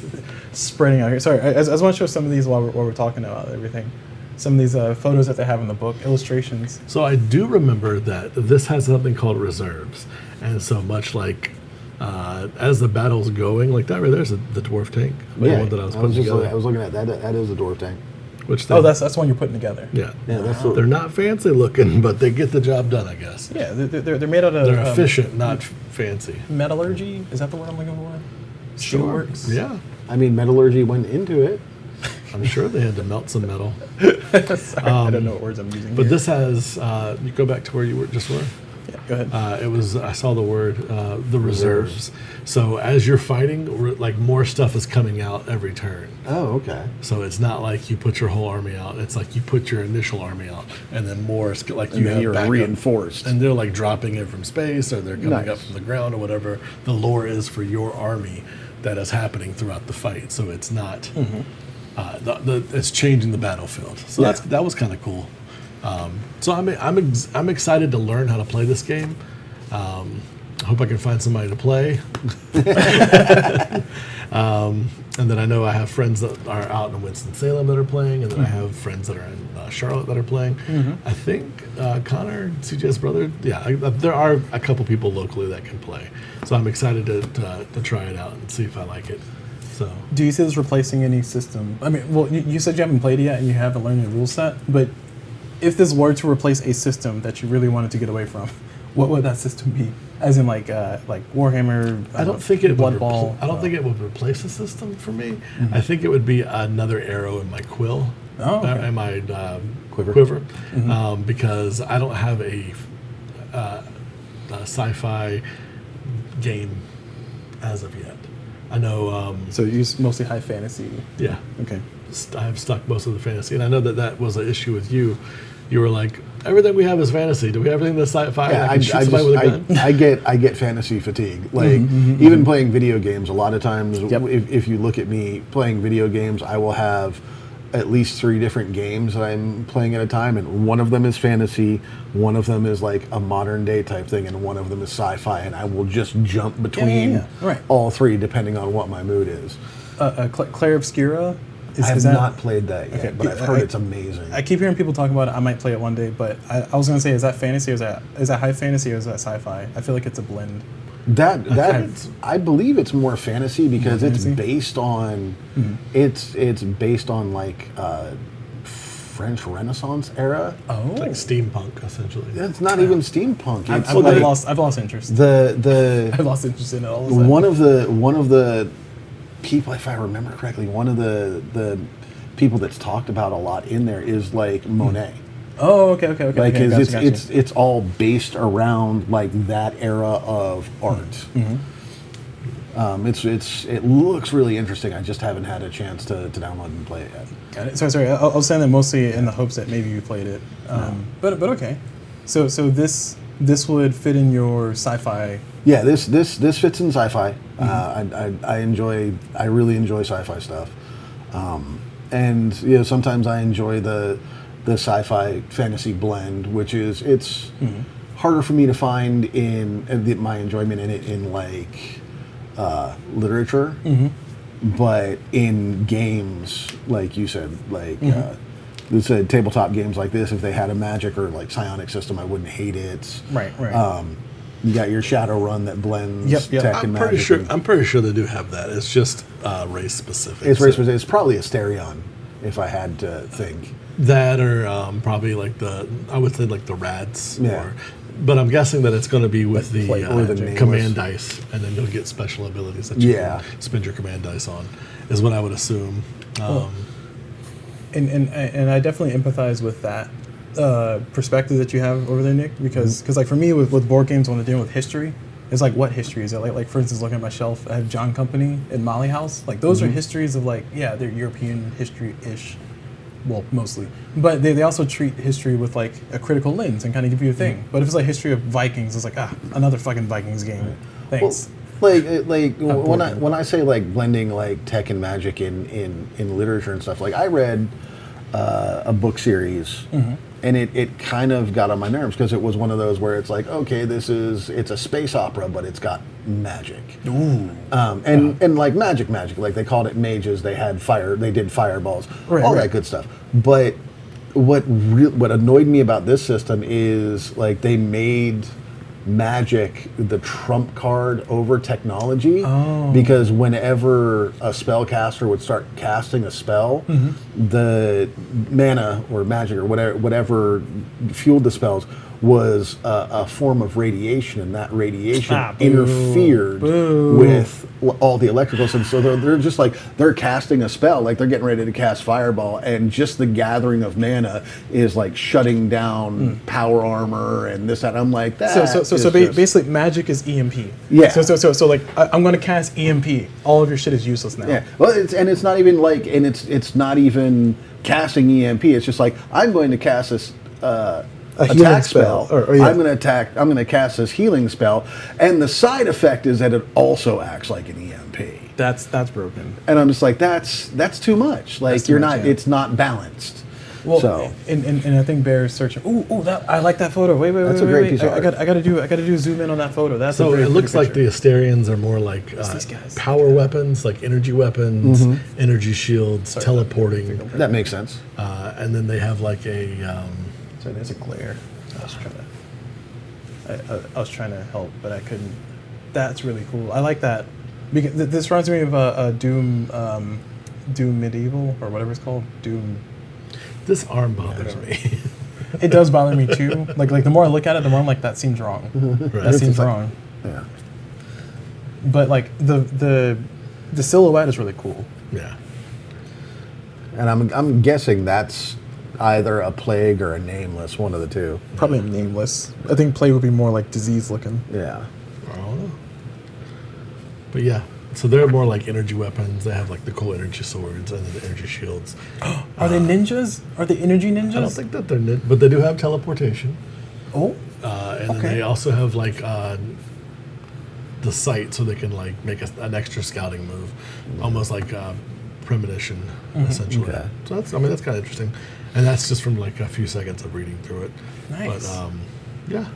spreading out here. Sorry, I just want to show some of these while we're talking about everything. Some of these photos that they have in the book, illustrations. So I do remember that this has something called reserves, and so much like as the battle's going, like that right there's the dwarf tank, the one that I was putting together. I was looking at that. That is a dwarf tank. Which That's the one you're putting together. yeah. Yeah, that's what, They're not fancy looking, but they get the job done, I guess. Yeah, they're made out of. They're efficient, not fancy. Metallurgy, is that the word I'm looking for? Steelworks. Yeah, I mean, metallurgy went into it. I'm sure they had to melt some metal. Sorry, I don't know what words I'm using. But here. this has, you go back to where you just were. Yeah, go ahead. I saw the word, the reserves. So as you're fighting, like more stuff is coming out every turn. Oh, okay. So it's not like you put your whole army out. It's like you put your initial army out, and then more, like you have You're backup. reinforced. And they're like dropping in from space, or they're coming Nice. up from the ground, or whatever the lore is for your army that is happening throughout the fight. So it's not, it's changing the battlefield. So Yeah. that was kind of cool. So I'm excited to learn how to play this game. I hope I can find somebody to play. And then I know I have friends that are out in Winston-Salem that are playing, and then I have friends that are in Charlotte that are playing. I think Connor, CJ's brother, there are a couple people locally that can play. So I'm excited to try it out and see if I like it. So Do you see this replacing any system? I mean, well, you said you haven't played it yet and you haven't learned the rule set, but if this were to replace a system that you really wanted to get away from, what would that system be? As in like Warhammer, I don't think it Blood would. Ball. I don't think it would replace the system for me. I think it would be another arrow in my quill, Oh, okay. in my Quiver. because I don't have a sci-fi game as of yet. I know. So you use mostly high fantasy. Yeah, Okay. I've stuck most of the fantasy, and I know that was an issue with you. You were like, everything we have is fantasy. Do we have anything that's sci-fi? Yeah, I can shoot somebody with a gun. I get fantasy fatigue. Like even playing video games, a lot of times, Yep. if you look at me playing video games, I will have at least 3 different games that I'm playing at a time, and one of them is fantasy, one of them is like a modern day type thing, and one of them is sci-fi, and I will just jump between yeah. Right. all 3 depending on what my mood is. Claire Obscura. I have is that, not played that yet, Okay, but I've heard it's amazing. I keep hearing people talk about it. I might play it one day, but I was gonna say, is that fantasy or is that high fantasy or is that sci-fi? I feel like it's a blend. I believe it's more fantasy because More it's fantasy? based on it's based on like French Renaissance era. Oh, Like steampunk, essentially. It's not even steampunk. It's I've lost interest. I've lost interest in it all of a sudden. one of the people, if I remember correctly, one of the people that's talked about a lot in there is like Monet. Oh, okay. Like Okay, gotcha. it's all based around like that era of art. It looks really interesting. I just haven't had a chance to download and play it yet. Got it. Sorry. I was saying that mostly in the hopes that maybe you played it. But okay. So this would fit in your sci-fi. Yeah, this fits in sci-fi. I really enjoy sci-fi stuff, and sometimes I enjoy the sci-fi fantasy blend, which is it's harder for me to find in my enjoyment in it in like literature, but in games like you said, like you said, tabletop games like this, if they had a magic or like psionic system, I wouldn't hate it. Right. You got your Shadowrun that blends Yep. tech and magic. I'm pretty sure they do have that. It's just race specific. It's race specific. It's probably Asterion, if I had to think. That or probably like I would say like the Rads. Yeah. But I'm guessing that it's going to be with the or the nameless. command dice, and then you'll get special abilities that you Yeah. can spend your command dice on, is what I would assume. And I definitely empathize with that perspective that you have over there, Nick, because like for me with board games, when they're dealing with history, it's like, what history is it? Like for instance, looking at my shelf, I have John Company and Molly House. Like those are histories of like, yeah, they're European history-ish, well, mostly. But they also treat history with like a critical lens and kind of give you a thing. But if it's like history of Vikings, it's like, another fucking Vikings game. Thanks. Well, when I say like blending like tech and magic in literature and stuff, like I read a book series, and it kind of got on my nerves because it was one of those where it's like, okay, it's a space opera, but it's got magic. Ooh. And like magic, like they called it mages. They had fire. They did fireballs, all that good stuff. But what annoyed me about this system is like they made magic the trump card over technology, because whenever a spellcaster would start casting a spell, the mana or magic or whatever fueled the spells was a form of radiation, and that radiation interfered with all the electrical systems. So they're just like, they're casting a spell, like they're getting ready to cast fireball, and just the gathering of mana is like shutting down power armor and this, that. I'm like, that. So basically, magic is EMP. Yeah. So like, I'm going to cast EMP. All of your shit is useless now. Yeah. Well, it's not even like, and it's not even casting EMP. It's just like, I'm going to cast this attack spell. I'm going to cast this healing spell, and the side effect is that it also acts like an EMP. That's broken. And I'm just like, that's too much. Like it's not balanced. Well, so and I think Bear is searching. I like that photo. Wait. That's a great piece of art. I gotta do zoom in on that photo. That's so a it looks like the Asterians are more like these guys. power weapons, like energy weapons, energy shields, teleporting. That makes sense. And then they have like a. So there's a glare. I was trying to help, but I couldn't. That's really cool. I like that. Because this reminds me of Doom Medieval or whatever it's called. Doom. This arm bothers me. It does bother me too. Like the more I look at it, the more I'm like, that seems wrong. Right. That seems wrong. Yeah. But like the silhouette is really cool. Yeah. And I'm guessing that's either a plague or a nameless, one of the two. Probably nameless. I think plague would be more like disease looking. Yeah. I don't know. But yeah, so they're more like energy weapons. They have like the cool energy swords and the energy shields. Are they ninjas? Are they energy ninjas? I don't think that they're but they do have teleportation. Oh. And then they also have like the sight, so they can like make an extra scouting move, almost like premonition, essentially. Okay. So that's kind of interesting, and that's just from like a few seconds of reading through it. Nice. But yeah.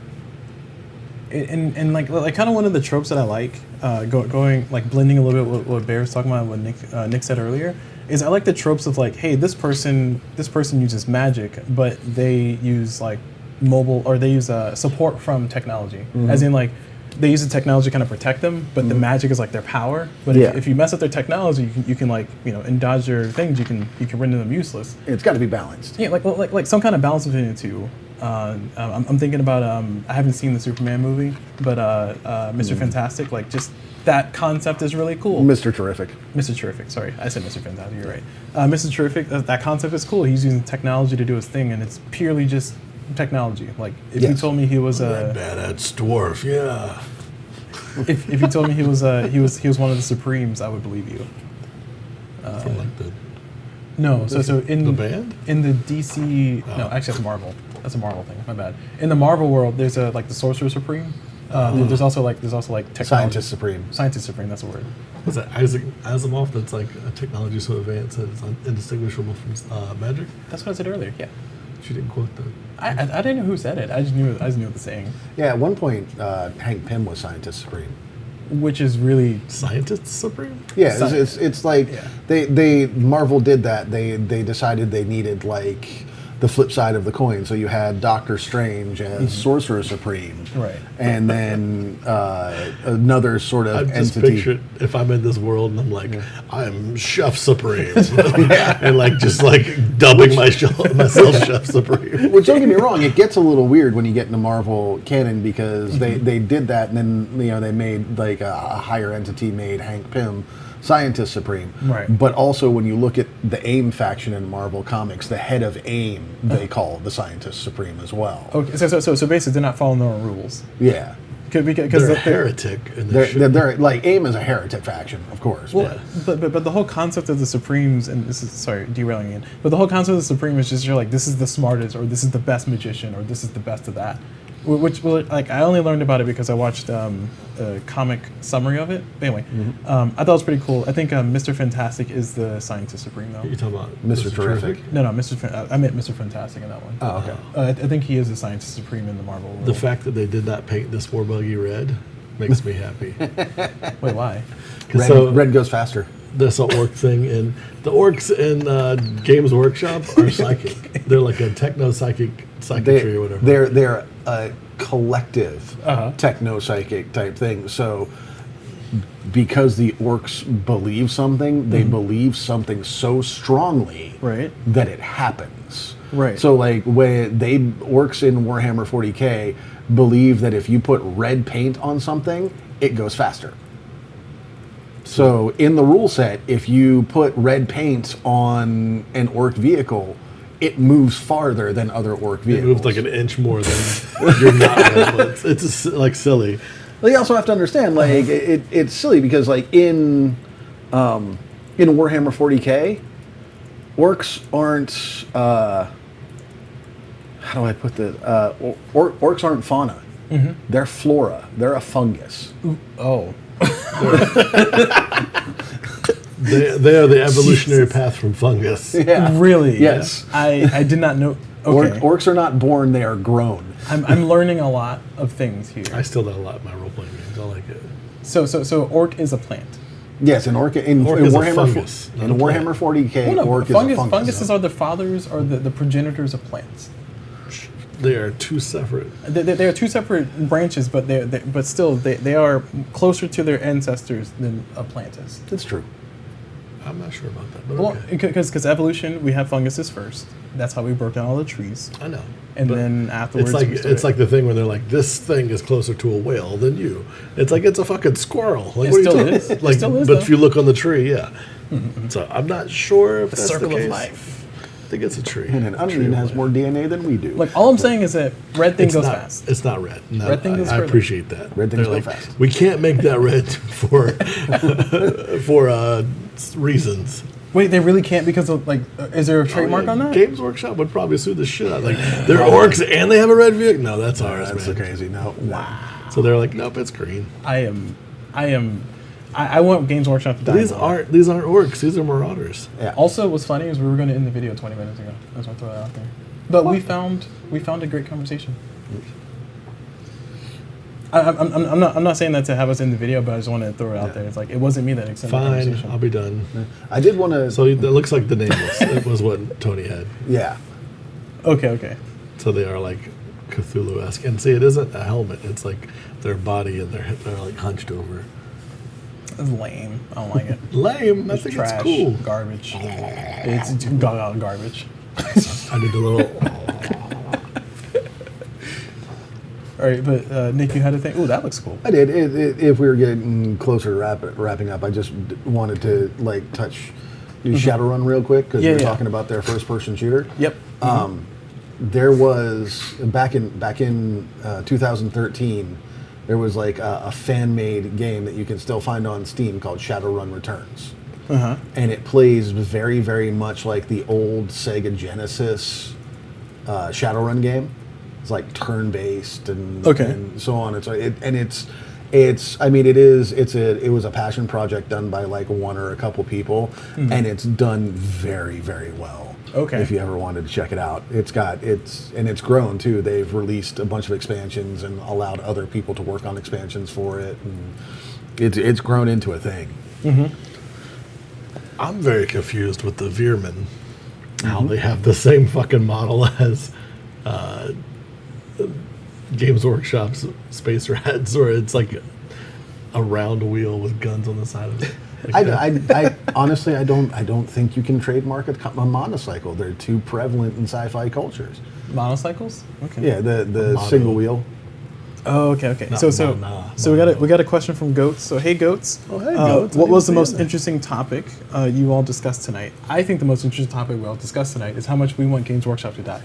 And like kind of one of the tropes that I like, going like blending a little bit with what Bear was talking about, what Nick said earlier, is I like the tropes of like, hey, this person uses magic, but they use like mobile, or they use support from technology, as in like they use the technology to kind of protect them, but the magic is like their power. But if you mess up their technology, you can like, and dodge their things, you can render them useless. It's got to be balanced. Yeah, like some kind of balance between the two. I'm thinking about I haven't seen the Superman movie, but Mr. Fantastic, like just that concept is really cool. Mr. Terrific. Mr. Terrific, sorry, I said Mr. Fantastic. You're right. Mr. Terrific, that concept is cool. He's using technology to do his thing, and it's purely just technology. Like if you told me he was a badass dwarf, yeah. if you told me he was one of the Supremes, I would believe you. From like the No, so in the band? In the DC, no, actually that's Marvel. That's a Marvel thing. My bad. In the Marvel world, there's like the Sorcerer Supreme. There's also like technology. Scientist Supreme. Scientist Supreme. That's the word. Was that Isaac Asimov? That's like a technology so advanced that it's indistinguishable from magic. That's what I said earlier. Yeah. She didn't quote that. I didn't know who said it. I just knew the saying. Yeah, at one point, Hank Pym was Scientist Supreme. Which is really Scientist Supreme? Yeah, it's like they Marvel did that. They decided they needed like the flip side of the coin. So you had Doctor Strange as Sorcerer Supreme, Right. and then another sort of I've just entity. pictured if I'm in this world and I'm like, I'm Chef Supreme, and like just like dubbing myself Chef Supreme. Which, don't get me wrong, it gets a little weird when you get into Marvel canon because they did that, and then they made like a higher entity made Hank Pym Scientist Supreme. Right. But also when you look at the AIM faction in Marvel Comics, the head of AIM they call the Scientist Supreme as well. Okay, so basically they're not following their own rules. Yeah. Because they're a heretic. And They're like AIM is a heretic faction, of course. Well, but the whole concept of the Supremes, and this is sorry derailing again, but the whole concept of the Supreme is just you're like this is the smartest, or this is the best magician, or this is the best of that. Which like I only learned about it because I watched a comic summary of it. But anyway, I thought it was pretty cool. I think Mr. Fantastic is the Scientist Supreme though. You're talking about Mr. Terrific? No, I meant Mr. Fantastic in that one. Oh, okay. I think he is the Scientist Supreme in the Marvel world. The fact that they did not paint this war buggy red makes me happy. Wait, why? Red goes faster. This orc thing, and the orcs in Games Workshop are psychic. They're like a techno-psychic, or whatever. They're a collective techno-psychic type thing. So because the orcs believe something, they believe something so strongly that it happens. Right. So like when orcs in Warhammer 40K believe that if you put red paint on something, it goes faster. So in the rule set, if you put red paint on an orc vehicle, it moves farther than other orc vehicles. It moves like an inch more than you're not. It's just like silly. Well, you also have to understand, like it's silly because like in Warhammer 40K, orcs aren't. How do I put this? Orcs aren't fauna. They're flora. They're a fungus. Oh. They are the evolutionary path from fungus. Yeah. Really? Yes. I did not know. Okay. Orcs are not born; they are grown. I'm learning a lot of things here. I still do a lot in my role-playing games. I like it. So orc is a plant. Yes, in Orc is a Warhammer fungus, not in a plant. Warhammer 40K, Well, no, orc fungus, is a fungus. funguses are the fathers or the progenitors of plants. They are two separate. They are two separate branches, but but still they are closer to their ancestors than a plant is. That's true. I'm not sure about that. But Well, okay. because evolution, we have funguses first. That's how we broke down all the trees. I know. And But then afterwards, it's like the thing where they're like, this thing is closer to a whale than you. It's like it's a fucking squirrel. Like, It what are you still talking- is. It Like, still is, but though. if you look on the tree, yeah. So I'm not sure if the that's circle the case. of life. I think it's a tree. And an onion has more DNA than we do. Like all I'm saying is that red thing It's goes not, fast. It's not red. No, Red thing goes I further. appreciate that. Red things They're go like, fast. we can't make that red for reasons. Wait, they really can't because of like, is there a trademark on that? Games Workshop would probably sue the shit out. Like they're orcs and they have a red vehicle. No, that's ours, That's man. crazy. No. So they're like, nope, it's green. I want Games Workshop to die. These aren't orcs. These are marauders. Yeah. Also, what's funny is we were going to end the video 20 minutes ago. I just want to throw that out there. But we found a great conversation. I'm not saying that to have us end the video, but I just want to throw it out there. It's like it wasn't me that extended the Fine, conversation. I'll be done. I did want to. So it looks like the nameless. It was what Tony had. Yeah. Okay. So they are like Cthulhu-esque. And see, it isn't a helmet. It's like their body and they're like hunched over. It's lame. I don't like it. Lame. I It's think trash. it's cool. Garbage. It's garbage. I did a little. All right, but Nick, you had a thing. Ooh, that looks cool. I did. If we were getting closer to wrapping up, I just wanted to like touch Shadowrun real quick because we're talking about their first-person shooter. Yep. There was back in 2013. There was like a fan-made game that you can still find on Steam called Shadowrun Returns, and it plays very, very much like the old Sega Genesis Shadowrun game. It's like turn-based and so on. It was a passion project done by like one or a couple people, and it's done very, very well. Okay. If you ever wanted to check it out, it's grown too. They've released a bunch of expansions and allowed other people to work on expansions for it, and it's grown into a thing. I'm very confused with the Veerman. how they have the same fucking model as Games Workshop's Space Rats, where it's like a round wheel with guns on the side of it. Like I honestly, I don't think you can trademark a monocycle. They're too prevalent in sci-fi cultures. Monocycles? Okay. Yeah, the Mono. single wheel. Oh, okay. Not So mono. we got a question from Goats. So hey Goats. Oh, hey, Goats. I What didn't was the see most that. interesting topic you all discussed tonight? I think the most interesting topic we all discussed tonight is how much we want Games Workshop to die.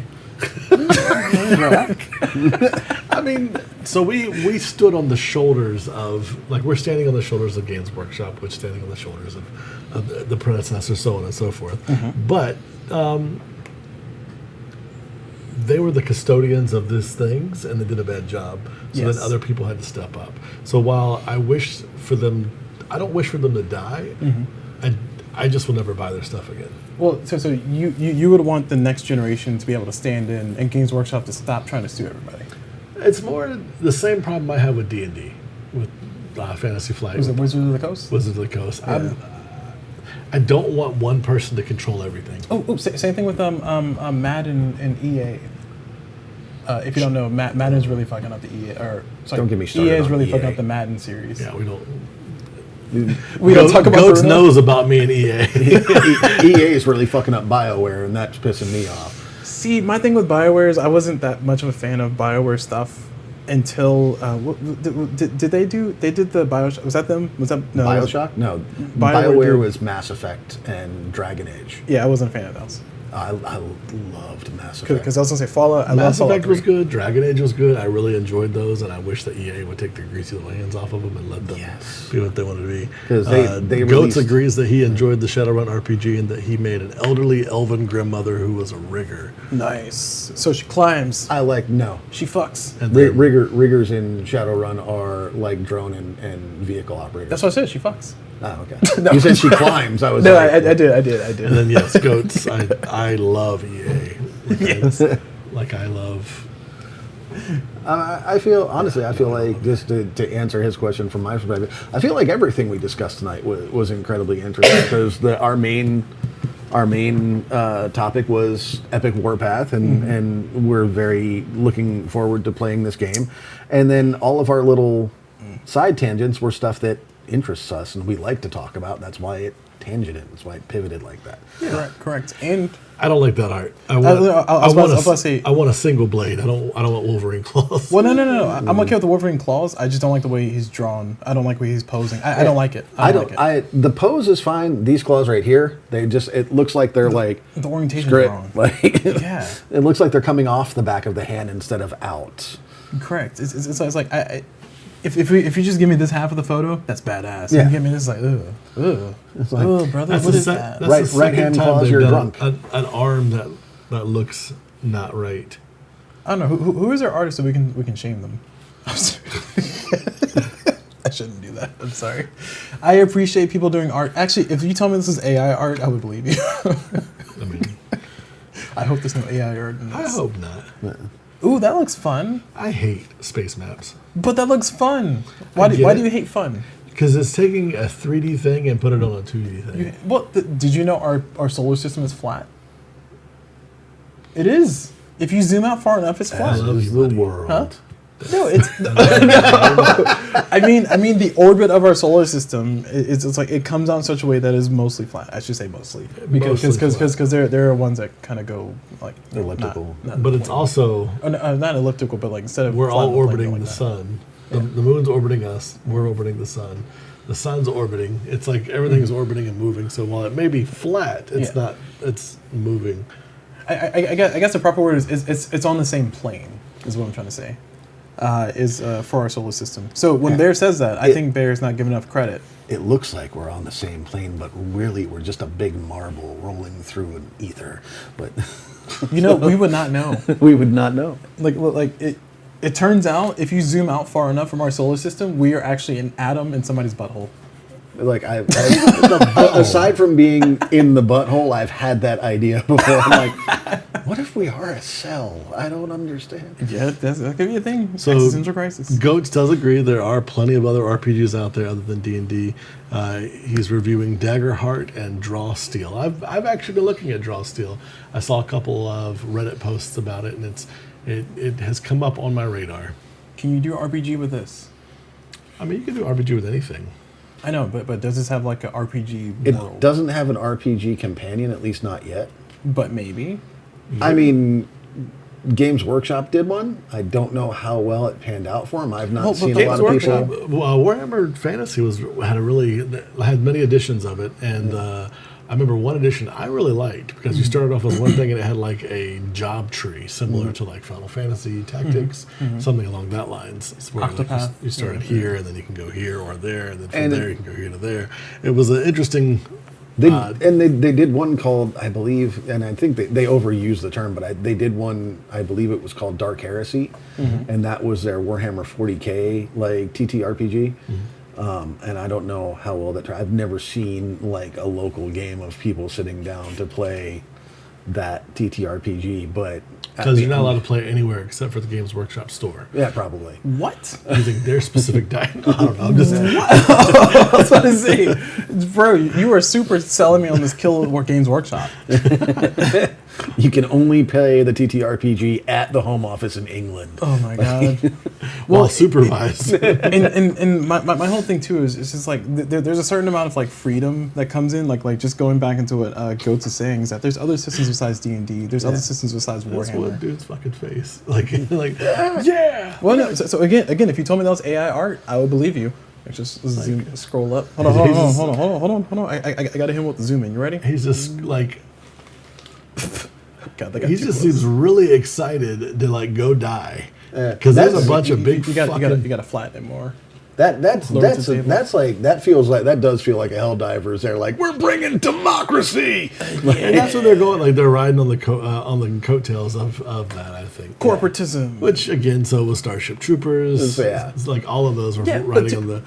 I mean, so we stood on the shoulders of, like, we're standing on the shoulders of Games Workshop, which standing on the shoulders of the predecessor, so on and so forth. But they were the custodians of these things, and they did a bad job. So Yes. then other people had to step up. So while I don't wish for them to die. I just will never buy their stuff again. Well, so you would want the next generation to be able to stand in and Games Workshop to stop trying to sue everybody. It's more the same problem I have with D&D, with Fantasy Flight. Was it Wizards of the Coast? Wizards of the Coast. Yeah. I don't want one person to control everything. Same thing with Madden and EA. If you don't know, Madden's really fucking up the EA. Or sorry, Don't get me started EA is on really EA. fucking up the Madden series. Yeah, we don't. We don't talk about Goats Bruno? knows about me and EA. EA is really fucking up BioWare, and that's pissing me off. See, my thing with BioWare is I wasn't that much of a fan of BioWare stuff until did they do? They did the BioShock. Was that them? Was that no? BioShock? No. BioWare BioWare did- was Mass Effect and Dragon Age. Yeah, I wasn't a fan of those. I loved Mass Effect. Because I was gonna say Fallout. I love Mass Fallout Effect was 3. good. Dragon Age was good. I really enjoyed those, and I wish that EA would take their greasy little hands off of them and let them Yes. be what they wanted to be. 'Cause they Goats released- agrees that he enjoyed the Shadowrun RPG and that he made an elderly elven grandmother who was a rigger. Nice. So she climbs. No. She fucks. And then- Riggers in Shadowrun are like drone and vehicle operators. That's what I said. She fucks. Oh, okay. You said she climbs. I was No, like, I did. And then yes, Goats. I love EA. Like I love. I feel like, just to answer his question from my perspective, I feel like everything we discussed tonight was incredibly interesting because our main topic was Epic Warpath, and we're very looking forward to playing this game, and then all of our little side tangents were stuff that interests us and we like to talk about. That's why it tangented. That's why it pivoted like that. Correct. And I don't like that art. I was about to say- want a single blade. I don't want Wolverine claws. well, no. I'm okay with the Wolverine claws. I just don't like the way he's drawn. I don't like the way he's posing. I don't like it. I don't like it. The pose is fine. These claws right here, it looks like they're like The orientation's script. wrong. Like, Yeah. it looks like they're coming off the back of the hand instead of out. Correct. It's like if you just give me this half of the photo, that's badass. Yeah. You give me this like ugh. It's like, Brother, That's what the is se- that? that's Right- the right second hand time claws, they've you're done drunk. an arm that looks not right. I don't know who is our artist so we can shame them. I'm sorry. I shouldn't do that. I'm sorry. I appreciate people doing art. Actually, if you tell me this is AI art, I would believe you. I mean, I hope there's no AI art in this. I hope not. Ooh, that looks fun. I hate space maps But that looks fun. Why get do it. you hate fun? because it's taking a 3D thing and put it on a 2D thing. Did you know our solar system is flat? It is. If you zoom out far enough, it's I flat. love you, the buddy. world. Huh? No, it's no. I mean the orbit of our solar system. It's like it comes out in such a way that is mostly flat. I should say mostly because there are ones that kind of go like Elliptical. not But it's also not elliptical, but like instead of we're flat all on the plane, orbiting like the that. sun. The moon's orbiting us. We're orbiting the sun. The sun's orbiting. It's like everything is orbiting and moving. So while it may be flat, it's Yeah. not. It's moving. I guess the proper word is it's on the same plane. Is what I'm trying to say. For our solar system. So when Bear says that, I think Bear's not giving enough credit. It looks like we're on the same plane, but really we're just a big marble rolling through an ether. But You know, we would not know. we would not know. It turns out if you zoom out far enough from our solar system, we are actually an atom in somebody's butthole. Like aside from being in the butthole, I've had that idea before. I'm like, what if we are a cell? I don't understand. Yeah, that could be a thing. So, Existential crisis. Goats does agree there are plenty of other RPGs out there other than D&D. He's reviewing Daggerheart and Draw Steel. I've actually been looking at Draw Steel. I saw a couple of Reddit posts about it, and it has come up on my radar. Can you do RPG with this? I mean, you can do RPG with anything. I know, but does this have like an RPG It world? doesn't have an RPG companion, at least not yet. But maybe. I mean, Games Workshop did one. I don't know how well it panned out for them. I've not seen a lot of people. Warhammer Fantasy had many editions of it, and I remember one edition I really liked because you started off with one thing and it had like a job tree similar to like Final Fantasy Tactics, something along that lines. It's where like you started here and then you can go here or there, and then from there you can go here to there. It was an interesting. They did one called, I believe, and I think they overused the term, but they did one, I believe it was called Dark Heresy, and that was their Warhammer 40K like TTRPG. And I don't know how well that. I've never seen like a local game of people sitting down to play that TTRPG, but because you're not allowed to play it anywhere except for the Games Workshop store. Yeah, probably. What? Using their specific I don't know. I'm just I was about to say, bro, you were super selling me on this Kill Games Workshop. You can only play the TTRPG at the home office in England. Oh my god. well supervised. and my whole thing too is it's just like there's a certain amount of like freedom that comes in, like just going back into what Goats is saying, is that there's other systems besides D&D, there's other systems besides That's Warhammer. what dude's fucking face. Like yeah. Well, no, so again, if you told me that was AI art, I would believe you. Just scroll up. Hold on. I gotta hit him with the zoom in. You ready? He's just like. God, he just seems really excited to like go die because there's a bunch of big. You gotta flatten it more. That does feel like a Helldivers. They're like, we're bringing democracy, and that's what they're going. Like they're riding on the coattails of that. I think corporatism, which again, so was Starship Troopers. Yeah, it's like all of those were riding on the.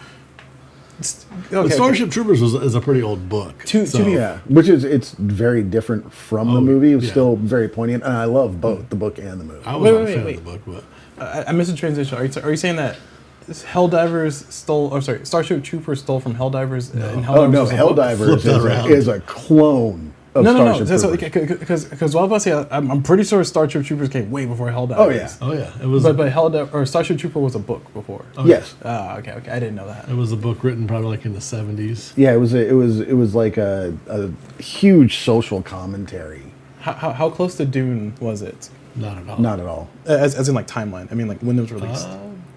Starship Troopers is a pretty old book. Which it's very different from the movie. It's still very poignant, and I love both the book and the movie. I was not a fan of the book, but I missed a transition. Are you saying that Helldivers Starship Troopers stole from Helldivers? And Helldivers is a clone of Starship Troopers. Because while I was about to say, I'm pretty sure Starship Troopers came way before Helldivers. Oh yeah, it was. But Helldiver or Starship Trooper was a book before. Yes. Okay. I didn't know that. It was a book written probably like in the 70s. Yeah, it was like a huge social commentary. How close to Dune was it? Not at all. Not at all. As in like timeline. I mean, like when it was released.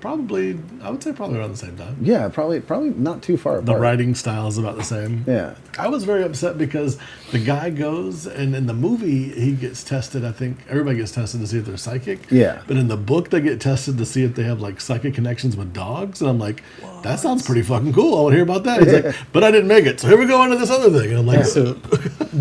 Probably, I would say probably around the same time. Yeah, probably not too far apart. The writing style is about the same. Yeah. I was very upset because the guy goes, and in the movie, he gets tested. I think everybody gets tested to see if they're psychic. Yeah. But in the book, they get tested to see if they have like psychic connections with dogs. And I'm like, that sounds pretty fucking cool. I want to hear about that. He's like, but I didn't make it. So here we go into this other thing. And I'm like, so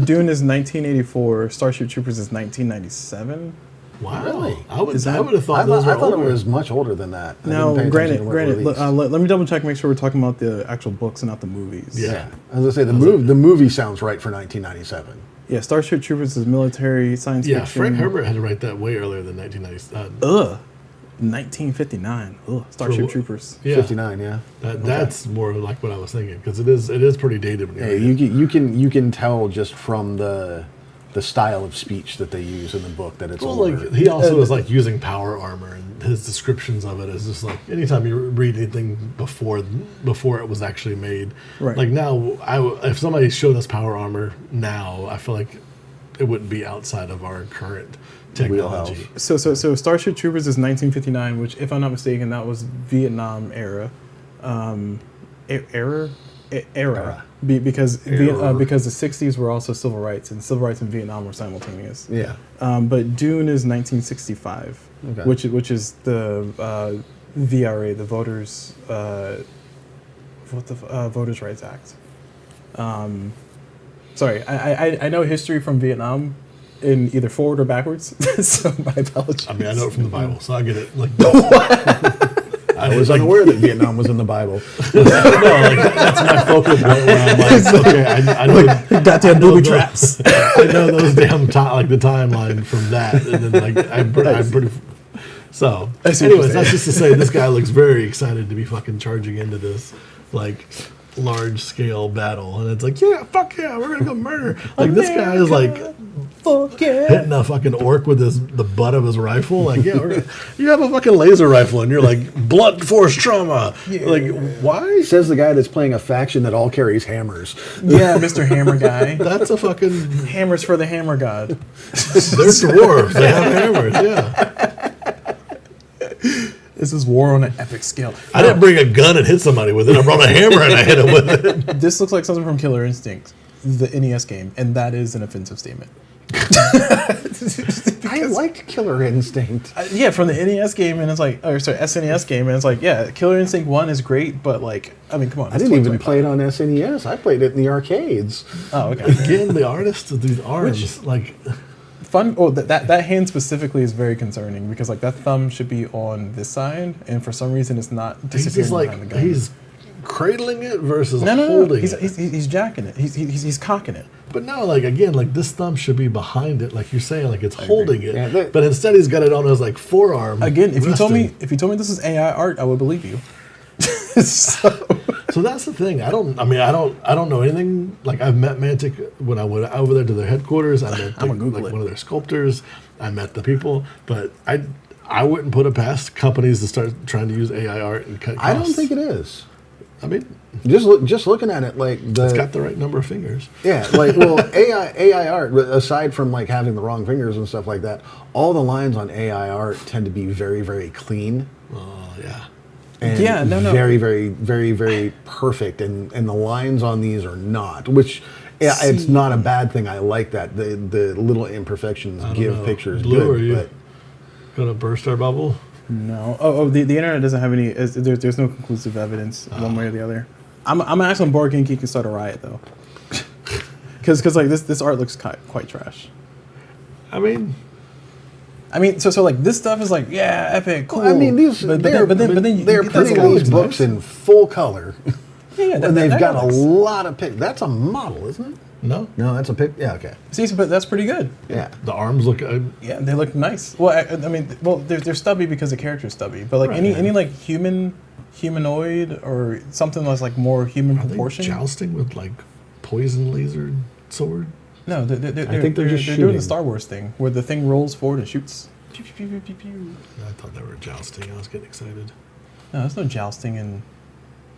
Dune is 1984. Starship Troopers is 1997. Wow. Really? I would have thought those were I thought older. it was much older than that. Now, granted, let me double check, make sure we're talking about the actual books and not the movies. Yeah. As I say, the movie sounds right for 1997. Yeah, Starship Troopers is military science fiction. Yeah, Frank Herbert had to write that way earlier than 1997. 1959. Starship Troopers. Yeah. 59, yeah. That's more like what I was thinking because it is pretty dated. When you can tell just from the style of speech that they use in the book that it's older. Like he also is like using power armor, and his descriptions of it is just like anytime you read anything before it was actually made. Right. Like now, if somebody showed us power armor now, I feel like it wouldn't be outside of our current technology. So Starship Troopers is 1959, which, if I'm not mistaken, that was Vietnam era. Because the 60s were also civil rights, and civil rights in Vietnam were simultaneous. Yeah. But Dune is 1965, which is the VRA, the Voters Voters' Rights Act. Sorry, I know history from Vietnam in either forward or backwards, so my apologies. I mean, I know it from the Bible, so I get it. Like, I was unaware that Vietnam was in the Bible. No, like that's my focal point where I'm like, okay, I know, Goddamn booby traps. I know those damn like the timeline from that, and then like I'm pretty. So, I see what you're anyways, that's saying. just to say this guy looks very excited to be fucking charging into this like large scale battle, and it's like, yeah, fuck yeah, we're gonna go murder. Like this guy is like Fuck yeah. hitting a fucking orc with the butt of his rifle. Like, yeah, you have a fucking laser rifle, and you're like blunt force trauma. Yeah. Like, why? Says the guy that's playing a faction that all carries hammers. Yeah, Mr. Hammer guy. That's a fucking. Hammers for the hammer god. They're dwarves. They have hammers. Yeah. This is war on an epic scale. I didn't bring a gun and hit somebody with it. I brought a hammer and I hit him with it. This looks like something from Killer Instinct, the NES game, and that is an offensive statement. I liked Killer Instinct. Yeah, from the NES game, and it's like, or sorry, SNES game, and it's like, yeah, Killer Instinct 1 is great, but like, I mean, come on. I didn't even play it on SNES. I played it in the arcades. Oh, okay. Again, the artist of these arms, like, Fun. Oh, that hand specifically is very concerning because like that thumb should be on this side, and for some reason it's not he's disappearing just like behind the gun. he's cradling it versus no. holding He's, it. he's jacking it. He's cocking it. But no, like again, like this thumb should be behind it, like you're saying, like it's holding it. Yeah, but instead, he's got it on his like forearm. Again, if you told me resting. this is AI art, I would believe you. So that's the thing. I don't know anything. Like I've met Mantic when I went over there to their headquarters. I met I'm gonna Google like it. one of their sculptors. I met the people, but I wouldn't put it past companies to start trying to use AI art and cut costs. I don't think it is. I mean, Just looking at it, like it's got the right number of fingers. yeah, like well, AI art. Aside from like having the wrong fingers and stuff like that, all the lines on AI art tend to be very, very clean. Oh yeah. And Yeah, no. very, very, very, very perfect, and the lines on these are not. Which, yeah, it's not a bad thing. I like that the little imperfections give know. pictures Blue, are good. you But gonna burst our bubble? No. Oh, the internet doesn't have any. There's no conclusive evidence one way or the other. I'm actually on Board Game Geek and start a riot though, because like this art looks quite trash. I mean, So like this stuff is like, yeah, epic, cool. well, I mean, these but they're then you they're get that printing stuff these looks books nice. in full color, Yeah, and they've got a looks- lot of pic. That's a model, isn't it? no. No, that's a pic. Yeah, okay. See, but that's pretty good. Yeah. The arms look. Yeah, they look nice. Well, I mean, they're stubby because the character's stubby. But like Right. any like humanoid or something that's like more human Are they proportion. jousting with like poison laser sword? No, they're think they're just doing shooting. the Star Wars thing where the thing rolls forward and shoots. Pew, pew, pew, pew, pew. I thought they were jousting. I was getting excited. No, there's no jousting and.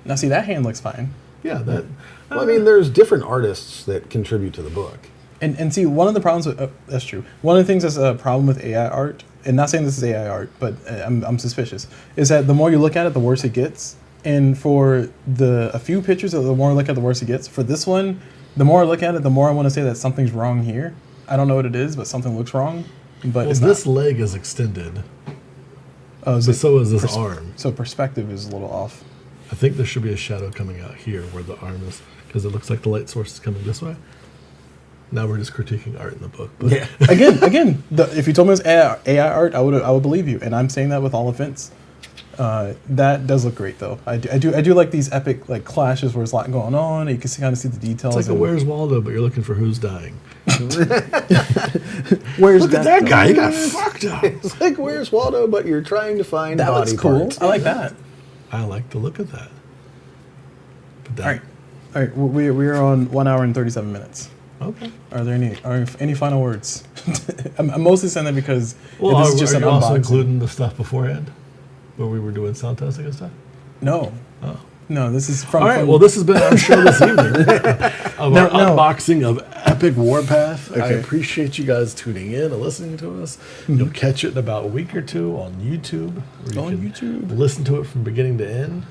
Now see that hand looks fine. Yeah, that. Well, I mean, there's different artists that contribute to the book. And see, one of the problems with that's true. One of the things that's a problem with AI art, and not saying this is AI art, but I'm suspicious, is that the more you look at it, the worse it gets. And for a few pictures, the more I look at, the worse it gets. For this one, the more I look at it, the more I want to say that something's wrong here. I don't know what it is, but something looks wrong. But Well, it's this not. leg is extended, Oh, but so is this arm. So perspective is a little off. I think there should be a shadow coming out here where the arm is, because it looks like the light source is coming this way. Now we're just critiquing art in the book. But Yeah. Again, if you told me it was AI art, I would believe you, and I'm saying that with all offense. That does look great, though. I do like these epic like clashes where there's a lot going on. And you can kind of see the details. it's like a and- Where's Waldo, but you're looking for who's dying. Where's Look at that guy. He got fucked up. It's like Where's Waldo, but you're trying to find That body looks cool. parts. I like that. I like the look of that. But that, All right. We're on 1 hour and 37 minutes. Okay. Are there any final words? I'm mostly saying that because Well, this are, is just are an you also unboxing. including the stuff beforehand, where we were doing sound testing and stuff? No, Oh. no. This is from. All right. from- Well, this has been our show this evening of No, our no. unboxing of Epic Warpath. I Okay. appreciate you guys tuning in and listening to us. You'll catch it in about a week or two on YouTube. Where you On can YouTube. listen to it from beginning to end.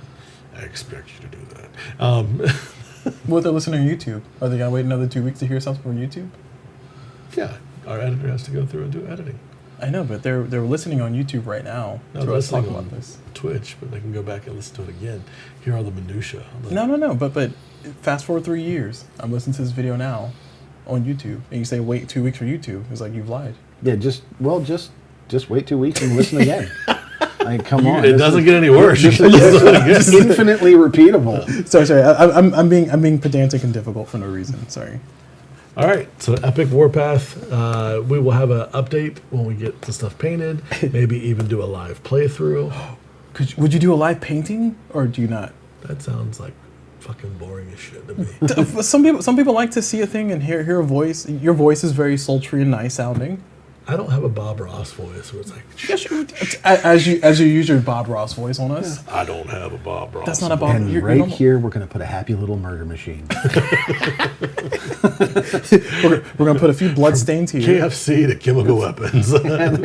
I expect you to do that. What they're listening on YouTube? Are they gonna wait another 2 weeks to hear something from YouTube? Yeah, our editor has to go through and do editing. I know, but they're listening on YouTube right now No, to they're us talk listening about on this. Twitch, but they can go back and listen to it again. Here are the minutia. No. But fast forward 3 years. I'm listening to this video now on YouTube, and you say wait 2 weeks for YouTube. It's like you've lied. Yeah, just wait 2 weeks and listen again. I Like, come on. It doesn't get any worse. This is infinitely repeatable. Sorry. I'm being pedantic and difficult for no reason. Sorry. All right, so Epic Warpath. We will have an update when we get the stuff painted. Maybe even do a live playthrough. Would you do a live painting, or do you not? That sounds like fucking boring as shit to me. Some people like to see a thing and hear a voice. Your voice is very sultry and nice sounding. I don't have a Bob Ross voice where it's like, Yes, as you use your Bob Ross voice on us. I don't have a Bob Ross. That's not a Bob. And you're right normal. here, we're going to put a happy little murder machine. We're gonna put a few blood stains here. KFC to chemical weapons. And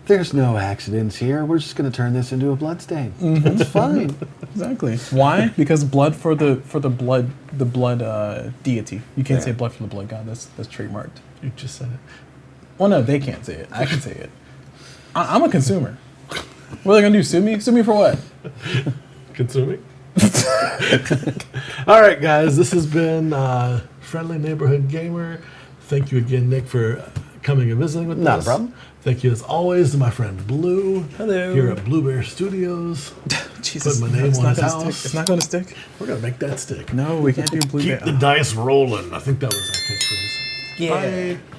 there's no accidents here. We're just going to turn this into a blood stain. It's fine. Exactly. Why? Because blood for the blood deity. You can't say blood for the blood god. That's trademarked. You just said it. Well, no, they can't say it. I can say it. I'm a consumer. What are they gonna do? Sue me? Sue me for what? Consuming. All right, guys. This has been Friendly Neighborhood Gamer. Thank you again, Nick, for coming and visiting with us. Not a problem. Thank you, as always, to my friend Blue. Hello. Here at Blue Bear Studios. Jesus, Put my name it's on not his gonna house. stick. It's not gonna stick. We're going to make that stick. No, we can't do blue. Keep the dice rolling. I think that was our catchphrase. Yeah. Bye.